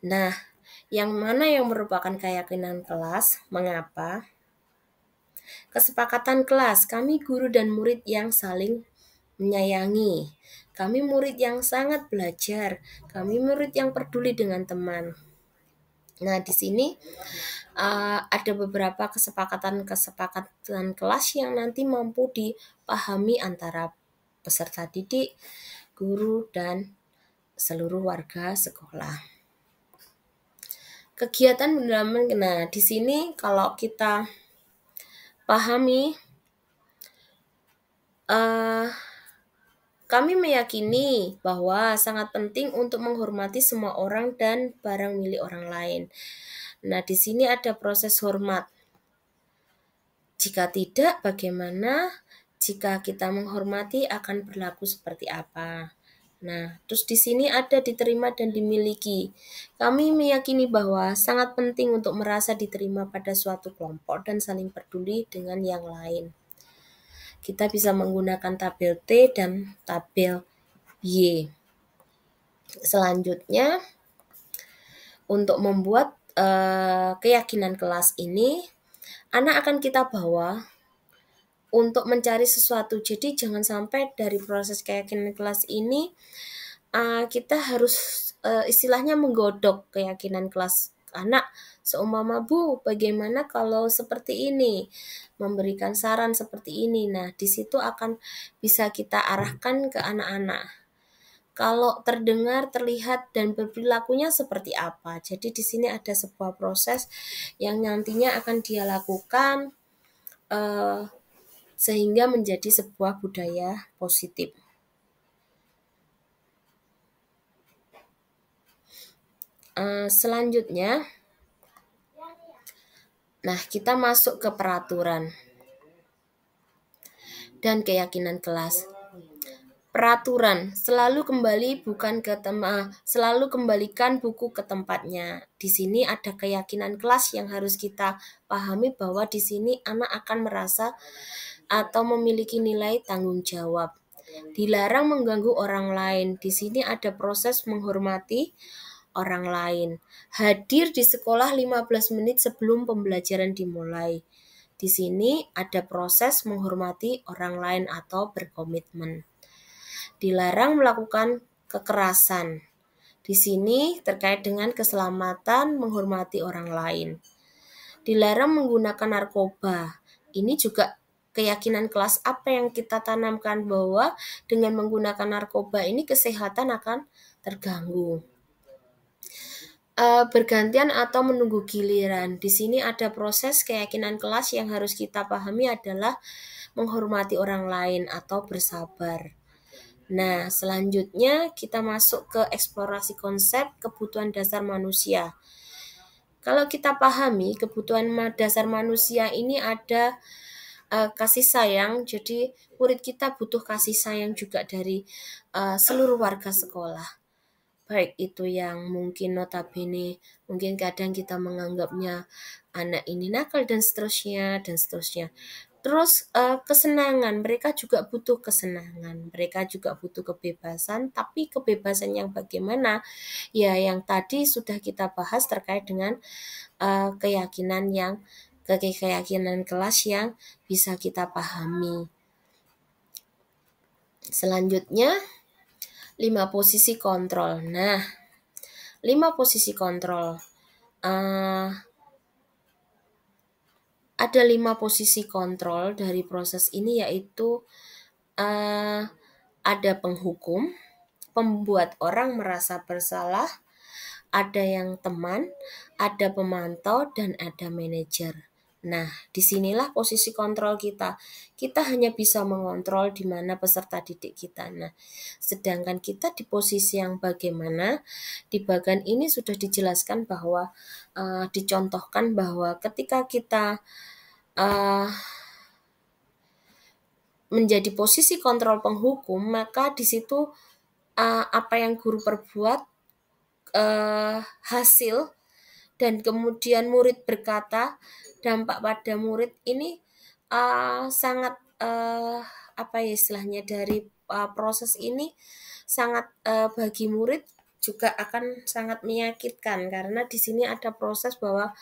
Nah, yang mana yang merupakan keyakinan kelas? Mengapa? Kesepakatan kelas, kami guru dan murid yang saling menyayangi. Kami murid yang sangat belajar. Kami murid yang peduli dengan teman. Nah, di sini ada beberapa kesepakatan kelas yang nanti mampu dipahami antara peserta didik, guru, dan seluruh warga sekolah. Kegiatan pendalaman, nah di sini kalau kita pahami, kami meyakini bahwa sangat penting untuk menghormati semua orang dan barang milik orang lain. Nah, di sini ada proses hormat. Jika tidak, bagaimana? Jika kita menghormati akan berlaku seperti apa? Nah, terus di sini ada diterima dan dimiliki. Kami meyakini bahwa sangat penting untuk merasa diterima pada suatu kelompok dan saling peduli dengan yang lain. Kita bisa menggunakan tabel T dan tabel Y. Selanjutnya, untuk membuat keyakinan kelas ini, anak akan kita bawa untuk mencari sesuatu. Jadi jangan sampai dari proses keyakinan kelas ini kita harus istilahnya menggodok keyakinan kelas anak. Seumpama, Bu, bagaimana kalau seperti ini? Memberikan saran seperti ini. Nah, di situ akan bisa kita arahkan ke anak-anak. Kalau terdengar, terlihat, dan berperilakunya seperti apa. Jadi di sini ada sebuah proses yang nantinya akan dia lakukan sehingga menjadi sebuah budaya positif. Selanjutnya, nah kita masuk ke peraturan dan keyakinan kelas. Peraturan selalu kembalikan buku ke tempatnya. Di sini ada keyakinan kelas yang harus kita pahami bahwa di sini anak akan merasa atau memiliki nilai tanggung jawab. Dilarang mengganggu orang lain. Di sini ada proses menghormati orang lain. Hadir di sekolah 15 menit sebelum pembelajaran dimulai. Di sini ada proses menghormati orang lain atau berkomitmen. Dilarang melakukan kekerasan. Di sini terkait dengan keselamatan, menghormati orang lain. Dilarang menggunakan narkoba. Ini juga keyakinan kelas apa yang kita tanamkan bahwa dengan menggunakan narkoba ini kesehatan akan terganggu. Bergantian atau menunggu giliran. Di sini ada proses keyakinan kelas yang harus kita pahami adalah menghormati orang lain atau bersabar. Nah, selanjutnya kita masuk ke eksplorasi konsep kebutuhan dasar manusia. Kalau kita pahami kebutuhan dasar manusia ini ada kasih sayang, jadi murid kita butuh kasih sayang juga dari seluruh warga sekolah. Baik itu yang mungkin notabene, mungkin kadang kita menganggapnya anak ini nakal dan seterusnya dan seterusnya. Terus kesenangan, mereka juga butuh kesenangan, mereka juga butuh kebebasan, tapi kebebasan yang bagaimana? Ya, yang tadi sudah kita bahas terkait dengan keyakinan kelas yang bisa kita pahami. Selanjutnya 5 posisi kontrol. Nah, 5 posisi kontrol. Ada 5 posisi kontrol dari proses ini, yaitu ada penghukum, pembuat orang merasa bersalah, ada yang teman, ada pemantau, dan ada manajer. Nah, disinilah posisi kontrol kita. Kita hanya bisa mengontrol di mana peserta didik kita. Nah, sedangkan kita di posisi yang bagaimana, di bagian ini sudah dijelaskan bahwa, dicontohkan bahwa ketika kita menjadi posisi kontrol penghukum, maka di situ apa yang guru perbuat, hasil dan kemudian murid berkata, dampak pada murid ini sangat apa ya istilahnya dari proses ini sangat bagi murid juga akan sangat menyakitkan, karena di sini ada proses bahwa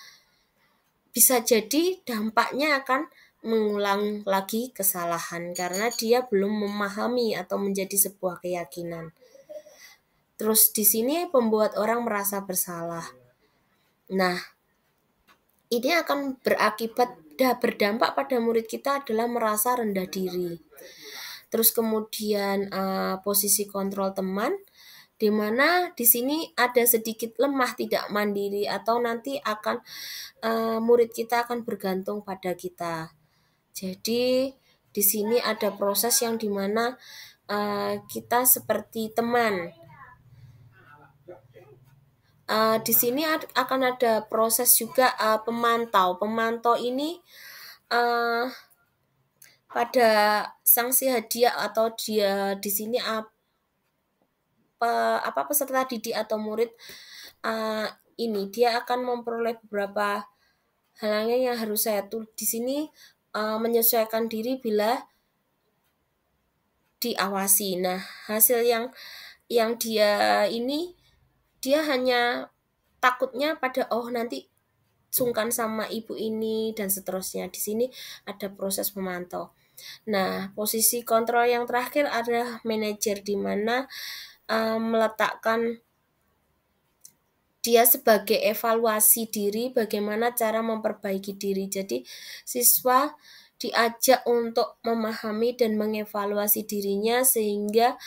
bisa jadi dampaknya akan mengulang lagi kesalahan karena dia belum memahami atau menjadi sebuah keyakinan. Terus di sini pembuat orang merasa bersalah. Nah, ini akan berdampak pada murid kita adalah merasa rendah diri. Terus kemudian posisi kontrol teman, di mana di sini ada sedikit lemah, tidak mandiri, atau nanti akan murid kita akan bergantung pada kita. Jadi di sini ada proses yang dimana kita seperti teman. Di sini akan ada proses juga pemantau. Pemantau ini pada sanksi hadiah atau dia di sini peserta didik atau murid ini dia akan memperoleh beberapa halnya yang harus saya tulis di sini, menyesuaikan diri bila diawasi. Nah, hasil yang dia ini dia hanya takutnya pada nanti sungkan sama ibu ini dan seterusnya. Di sini ada proses memantau. Nah, posisi kontrol yang terakhir adalah manajer, di mana meletakkan dia sebagai evaluasi diri, bagaimana cara memperbaiki diri. Jadi siswa diajak untuk memahami dan mengevaluasi dirinya sehingga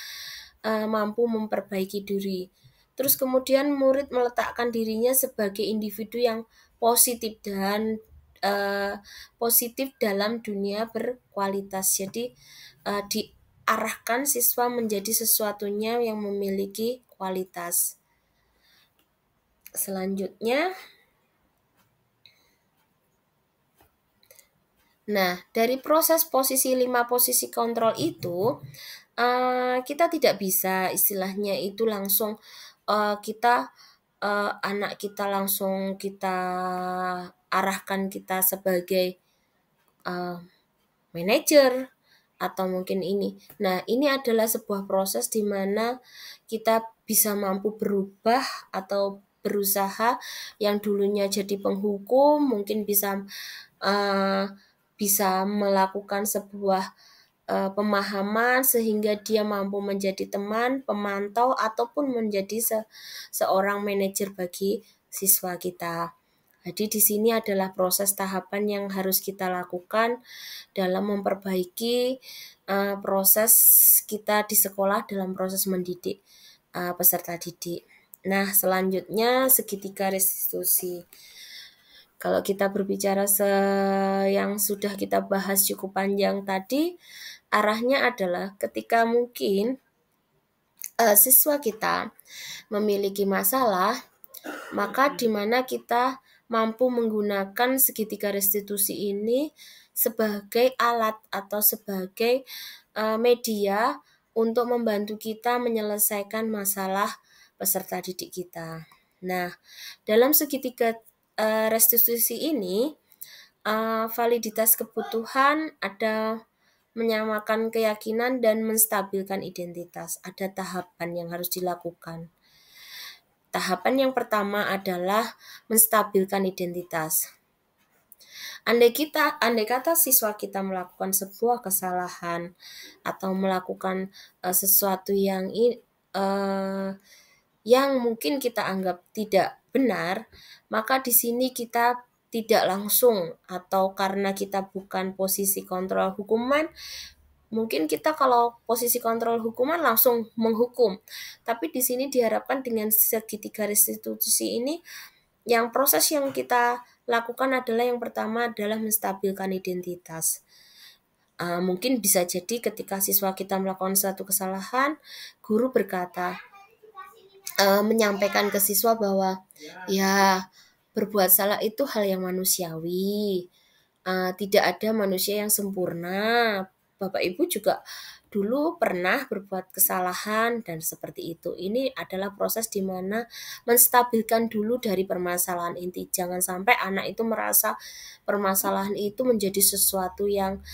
mampu memperbaiki diri. Terus kemudian murid meletakkan dirinya sebagai individu yang positif dan positif dalam dunia berkualitas. Jadi diarahkan siswa menjadi sesuatunya yang memiliki kualitas. Selanjutnya, nah dari proses 5 posisi kontrol itu, kita tidak bisa istilahnya itu langsung kita anak kita langsung kita arahkan kita sebagai manajer atau mungkin ini. Nah, ini adalah sebuah proses di mana kita bisa mampu berubah atau berusaha yang dulunya jadi penghukum mungkin bisa melakukan sebuah pemahaman sehingga dia mampu menjadi teman, pemantau, ataupun menjadi seorang manajer bagi siswa kita. Jadi di sini adalah proses tahapan yang harus kita lakukan dalam memperbaiki proses kita di sekolah dalam proses mendidik peserta didik. Nah, selanjutnya segitiga restitusi. Kalau kita berbicara yang sudah kita bahas cukup panjang tadi, arahnya adalah ketika mungkin siswa kita memiliki masalah, maka di mana kita mampu menggunakan segitiga restitusi ini sebagai alat atau sebagai media untuk membantu kita menyelesaikan masalah peserta didik kita. Nah, dalam segitiga restitusi ini, validitas kebutuhan ada menyamakan keyakinan dan menstabilkan identitas. Ada tahapan yang harus dilakukan. Tahapan yang pertama adalah menstabilkan identitas. Andai kata siswa kita melakukan sebuah kesalahan atau melakukan sesuatu yang mungkin kita anggap tidak benar, maka di sini kita tidak langsung atau karena kita bukan posisi kontrol hukuman, mungkin kita kalau posisi kontrol hukuman langsung menghukum. Tapi di sini diharapkan dengan segitiga restitusi ini, proses yang kita lakukan adalah yang pertama adalah menstabilkan identitas. Mungkin bisa jadi ketika siswa kita melakukan suatu kesalahan, guru berkata, menyampaikan ke siswa bahwa ya berbuat salah itu hal yang manusiawi. Tidak ada manusia yang sempurna. Bapak Ibu juga dulu pernah berbuat kesalahan dan seperti itu. Ini adalah proses di mana menstabilkan dulu dari permasalahan inti. Jangan sampai anak itu merasa permasalahan itu menjadi sesuatu yang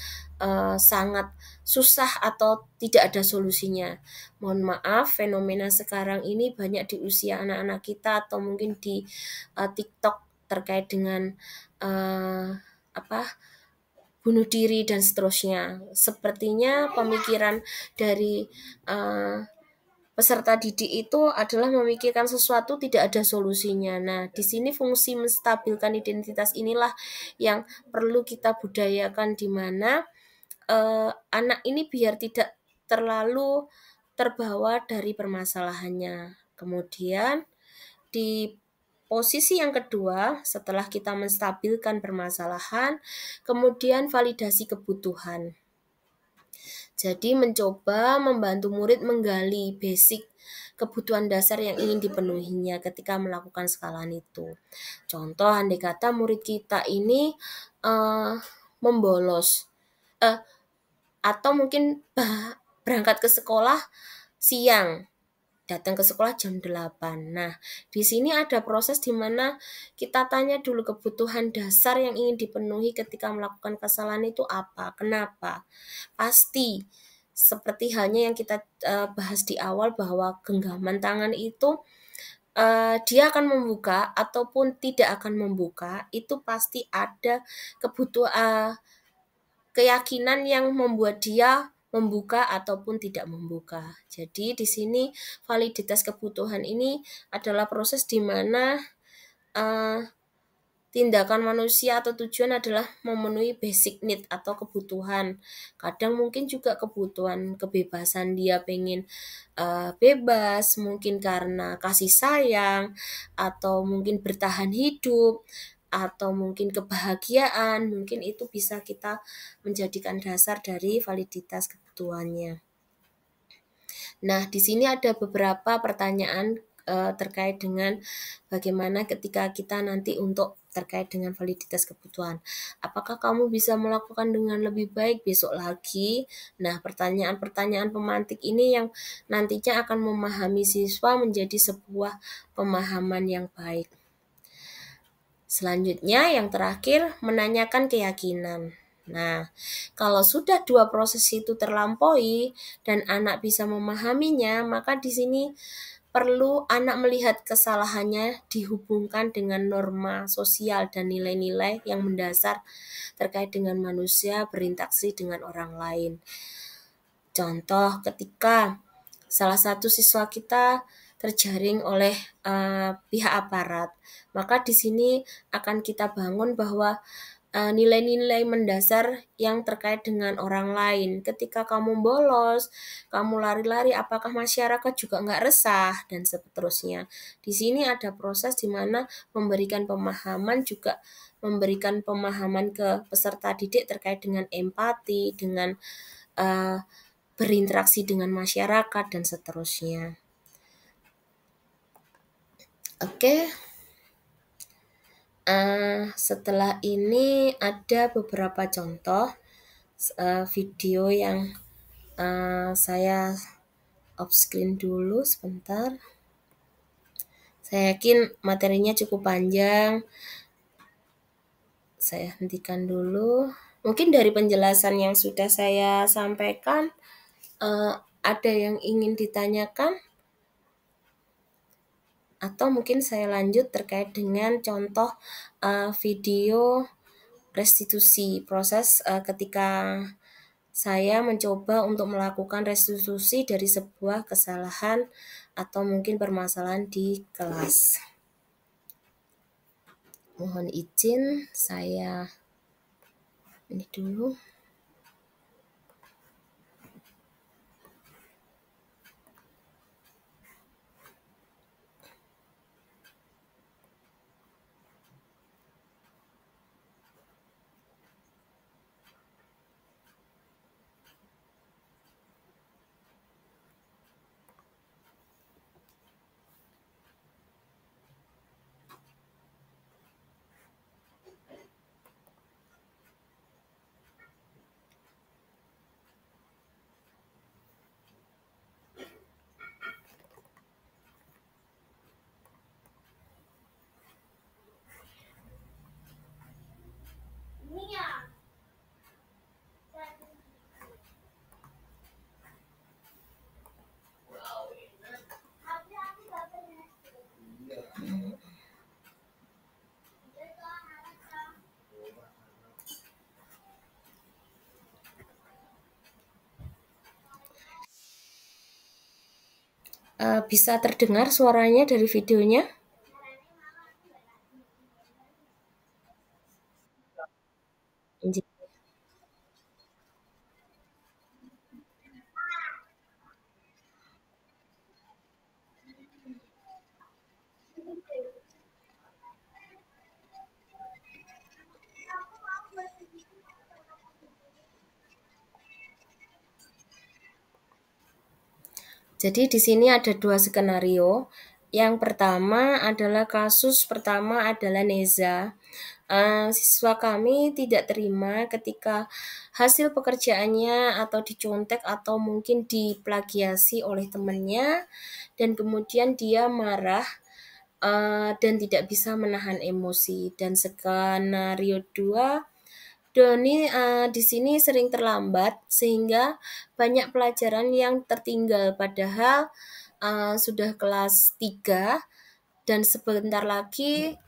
sangat susah atau tidak ada solusinya. Mohon maaf, fenomena sekarang ini banyak di usia anak-anak kita atau mungkin di TikTok terkait dengan bunuh diri dan seterusnya. Sepertinya pemikiran dari peserta didik itu adalah memikirkan sesuatu tidak ada solusinya. Nah, di sini fungsi menstabilkan identitas inilah yang perlu kita budayakan, di mana anak ini biar tidak terlalu terbawa dari permasalahannya. Kemudian di posisi yang kedua, setelah kita menstabilkan permasalahan, kemudian validasi kebutuhan. Jadi mencoba membantu murid menggali basic kebutuhan dasar yang ingin dipenuhinya ketika melakukan kesalahan itu. Contoh, andai kata murid kita ini membolos atau mungkin berangkat ke sekolah siang, datang ke sekolah jam 8. Nah, di sini ada proses di mana kita tanya dulu kebutuhan dasar yang ingin dipenuhi ketika melakukan kesalahan itu apa, kenapa. Pasti seperti halnya yang kita bahas di awal bahwa genggaman tangan itu dia akan membuka ataupun tidak akan membuka, itu pasti ada kebutuhan keyakinan yang membuat dia membuka ataupun tidak membuka. Jadi di sini validitas kebutuhan ini adalah proses di mana tindakan manusia atau tujuan adalah memenuhi basic need atau kebutuhan. Kadang mungkin juga kebutuhan kebebasan, dia pengen bebas, mungkin karena kasih sayang, atau mungkin bertahan hidup, atau mungkin kebahagiaan, mungkin itu bisa kita menjadikan dasar dari validitas kebutuhannya. Nah, di sini ada beberapa pertanyaan terkait dengan bagaimana ketika kita nanti untuk terkait dengan validitas kebutuhan. Apakah kamu bisa melakukan dengan lebih baik besok lagi? Nah, pertanyaan-pertanyaan pemantik ini yang nantinya akan memahami siswa menjadi sebuah pemahaman yang baik. Selanjutnya, yang terakhir, menanyakan keyakinan. Nah, kalau sudah dua proses itu terlampaui dan anak bisa memahaminya, maka di sini perlu anak melihat kesalahannya dihubungkan dengan norma sosial dan nilai-nilai yang mendasar terkait dengan manusia berinteraksi dengan orang lain. Contoh ketika salah satu siswa kita terjaring oleh pihak aparat, maka di sini akan kita bangun bahwa nilai-nilai mendasar yang terkait dengan orang lain. Ketika kamu bolos, kamu lari-lari, apakah masyarakat juga nggak resah dan seterusnya. Di sini ada proses di mana memberikan pemahaman juga memberikan pemahaman ke peserta didik terkait dengan empati, dengan uh, berinteraksi dengan masyarakat dan seterusnya. Oke, setelah ini ada beberapa contoh video yang saya off screen dulu sebentar. Saya yakin materinya cukup panjang. Saya hentikan dulu. Mungkin dari penjelasan yang sudah saya sampaikan, ada yang ingin ditanyakan? Atau mungkin saya lanjut terkait dengan contoh video restitusi, proses ketika saya mencoba untuk melakukan restitusi dari sebuah kesalahan atau mungkin permasalahan di kelas. Mohon izin saya ini dulu. Bisa terdengar suaranya dari videonya? Jadi di sini ada dua skenario. Yang pertama adalah kasus pertama adalah Neza. Siswa kami tidak terima ketika hasil pekerjaannya atau dicontek atau mungkin diplagiasi oleh temannya dan kemudian dia marah dan tidak bisa menahan emosi. Dan skenario 2, Doni di sini sering terlambat sehingga banyak pelajaran yang tertinggal padahal sudah kelas 3 dan sebentar lagi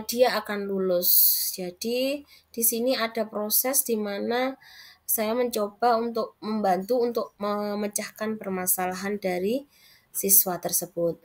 dia akan lulus. Jadi di sini ada proses di mana saya mencoba untuk membantu untuk memecahkan permasalahan dari siswa tersebut.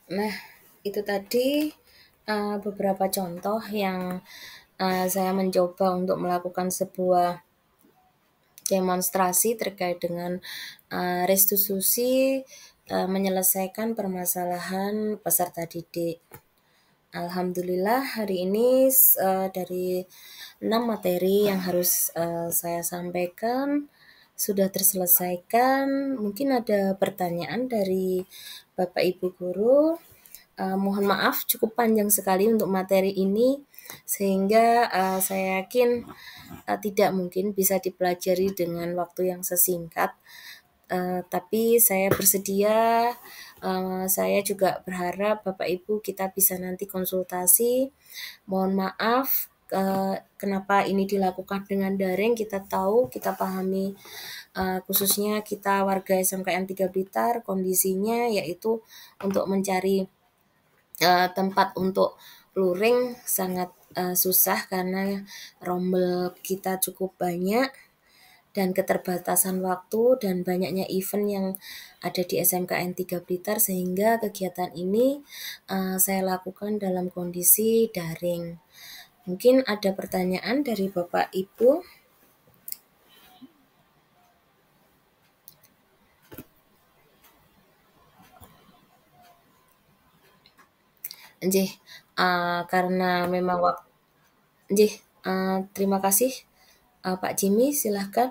Nah, itu tadi beberapa contoh yang saya mencoba untuk melakukan sebuah demonstrasi terkait dengan restitusi menyelesaikan permasalahan peserta didik. Alhamdulillah hari ini dari 6 materi yang harus saya sampaikan sudah terselesaikan. Mungkin ada pertanyaan dari Bapak Ibu guru. Mohon maaf cukup panjang sekali untuk materi ini sehingga saya yakin tidak mungkin bisa dipelajari dengan waktu yang sesingkat. Tapi saya bersedia, saya juga berharap Bapak Ibu kita bisa nanti konsultasi. Mohon maaf kenapa ini dilakukan dengan daring, kita tahu, kita pahami, khususnya kita warga SMKN 3 Blitar, kondisinya yaitu untuk mencari tempat untuk luring sangat susah karena rombel kita cukup banyak dan keterbatasan waktu dan banyaknya event yang ada di SMKN 3 Blitar sehingga kegiatan ini saya lakukan dalam kondisi daring. Mungkin ada pertanyaan dari Bapak Ibu. Nggih, karena memang waktu nggih, terima kasih Pak Jimmy silahkan.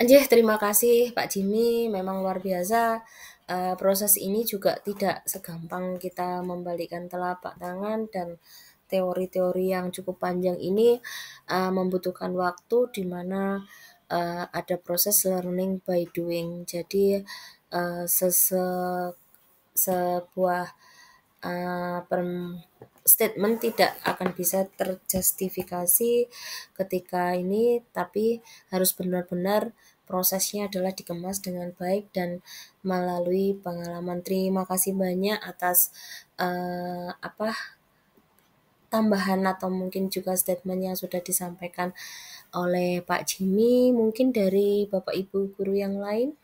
Nggih, terima kasih Pak Jimmy, memang luar biasa proses ini juga tidak segampang kita membalikkan telapak tangan, dan teori-teori yang cukup panjang ini membutuhkan waktu di mana ada proses learning by doing. Jadi sebuah statement tidak akan bisa terjustifikasi ketika ini, tapi harus benar-benar prosesnya adalah dikemas dengan baik dan melalui pengalaman. Terima kasih banyak atas tambahan atau mungkin juga statement yang sudah disampaikan oleh Pak Jimmy. Mungkin dari Bapak Ibu guru yang lain.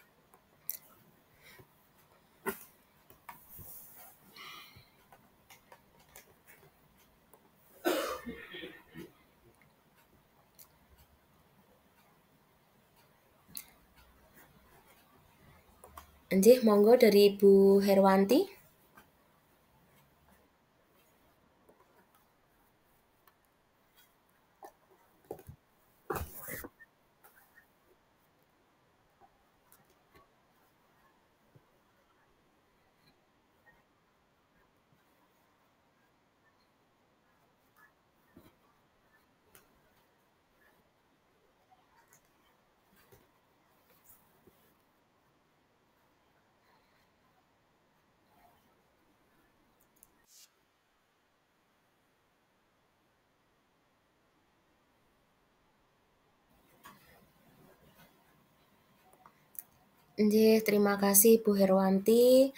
Nggih, monggo dari Ibu Herwanti. Nggih, terima kasih Bu Herwanti.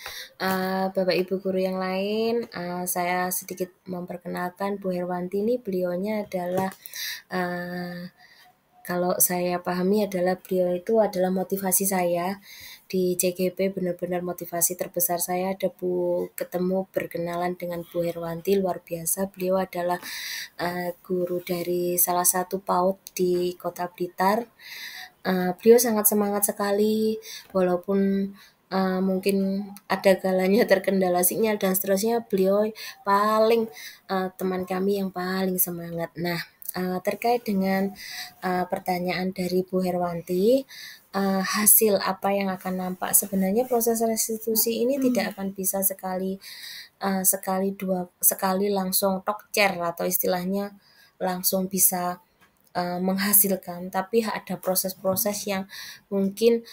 Bapak Ibu guru yang lain, saya sedikit memperkenalkan Bu Herwanti ini, beliaunya adalah kalau saya pahami adalah beliau itu adalah motivasi saya di CGP, benar-benar motivasi terbesar saya ada ketemu berkenalan dengan Bu Herwanti, luar biasa. Beliau adalah guru dari salah satu PAUD di Kota Blitar. Beliau sangat semangat sekali, walaupun mungkin ada kalanya terkendala sinyal dan seterusnya, beliau paling teman kami yang paling semangat. Nah, terkait dengan pertanyaan dari Bu Herwanti, hasil apa yang akan nampak, sebenarnya proses restitusi ini tidak akan bisa sekali langsung tok cer, atau istilahnya langsung bisa menghasilkan, tapi ada proses-proses yang mungkin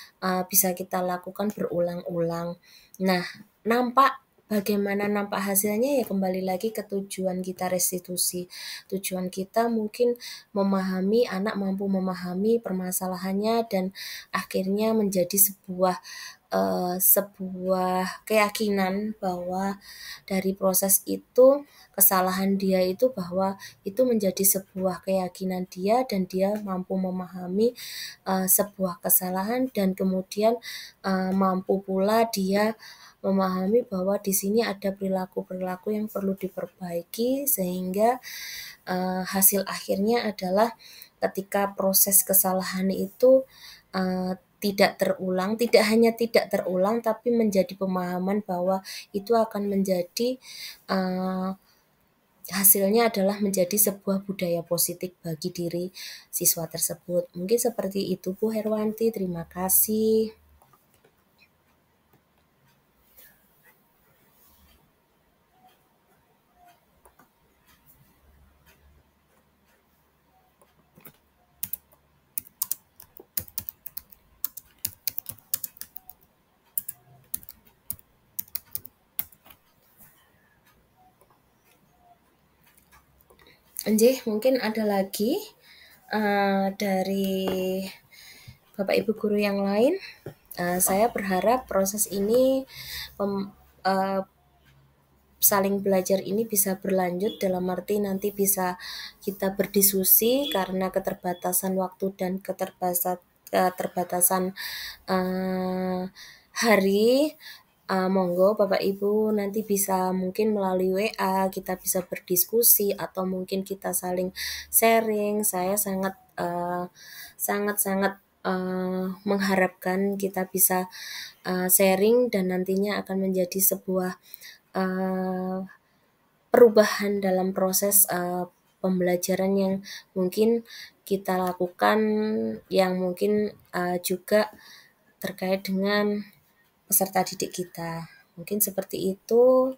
bisa kita lakukan berulang-ulang. Nah, bagaimana nampak hasilnya, ya kembali lagi ke tujuan kita restitusi. Tujuan kita mungkin anak mampu memahami permasalahannya dan akhirnya menjadi sebuah keyakinan bahwa dari proses itu, kesalahan dia itu, bahwa itu menjadi sebuah keyakinan dia dan dia mampu memahami sebuah kesalahan, dan kemudian mampu pula dia memahami bahwa di sini ada perilaku-perilaku yang perlu diperbaiki, sehingga hasil akhirnya adalah ketika proses kesalahan itu tidak hanya tidak terulang, tapi menjadi pemahaman bahwa itu akan menjadi hasilnya adalah menjadi sebuah budaya positif bagi diri siswa tersebut. Mungkin seperti itu Bu Herwanti, terima kasih. Nggih, mungkin ada lagi dari Bapak Ibu guru yang lain. Saya berharap proses ini saling belajar ini bisa berlanjut, dalam arti nanti bisa kita berdiskusi karena keterbatasan waktu dan keterbatasan hari. Monggo Bapak Ibu nanti bisa mungkin melalui WA kita bisa berdiskusi, atau mungkin kita saling sharing. Saya sangat mengharapkan kita bisa sharing dan nantinya akan menjadi sebuah perubahan dalam proses pembelajaran yang mungkin kita lakukan, yang mungkin juga terkait dengan peserta didik kita. Mungkin seperti itu.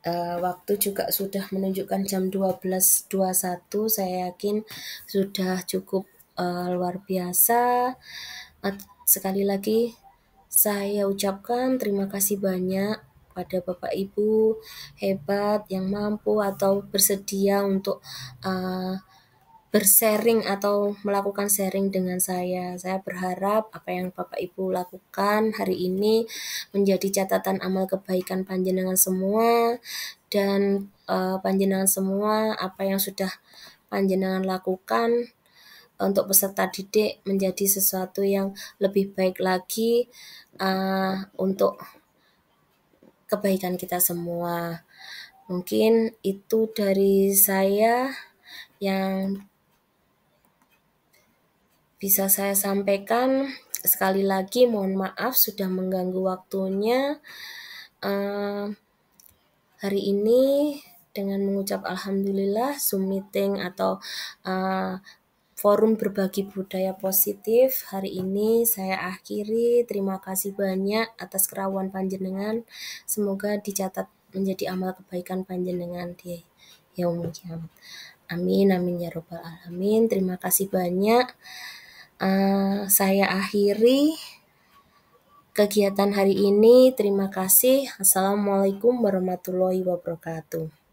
Waktu juga sudah menunjukkan jam 12.21, saya yakin sudah cukup luar biasa. Sekali lagi saya ucapkan terima kasih banyak pada Bapak Ibu hebat yang mampu atau bersedia untuk bersharing atau melakukan sharing dengan saya. Saya berharap apa yang Bapak Ibu lakukan hari ini menjadi catatan amal kebaikan panjenengan semua, dan panjenengan semua apa yang sudah panjenengan lakukan untuk peserta didik menjadi sesuatu yang lebih baik lagi untuk kebaikan kita semua. Mungkin itu dari saya yang bisa saya sampaikan. Sekali lagi mohon maaf sudah mengganggu waktunya hari ini dengan mengucap alhamdulillah Zoom meeting atau forum berbagi budaya positif hari ini saya akhiri. Terima kasih banyak atas kerawan panjenengan. Semoga dicatat menjadi amal kebaikan panjenengan di yaumul kiamat. Amin amin ya robbal alamin. Terima kasih banyak. Saya akhiri kegiatan hari ini. Terima kasih. Assalamualaikum warahmatullahi wabarakatuh.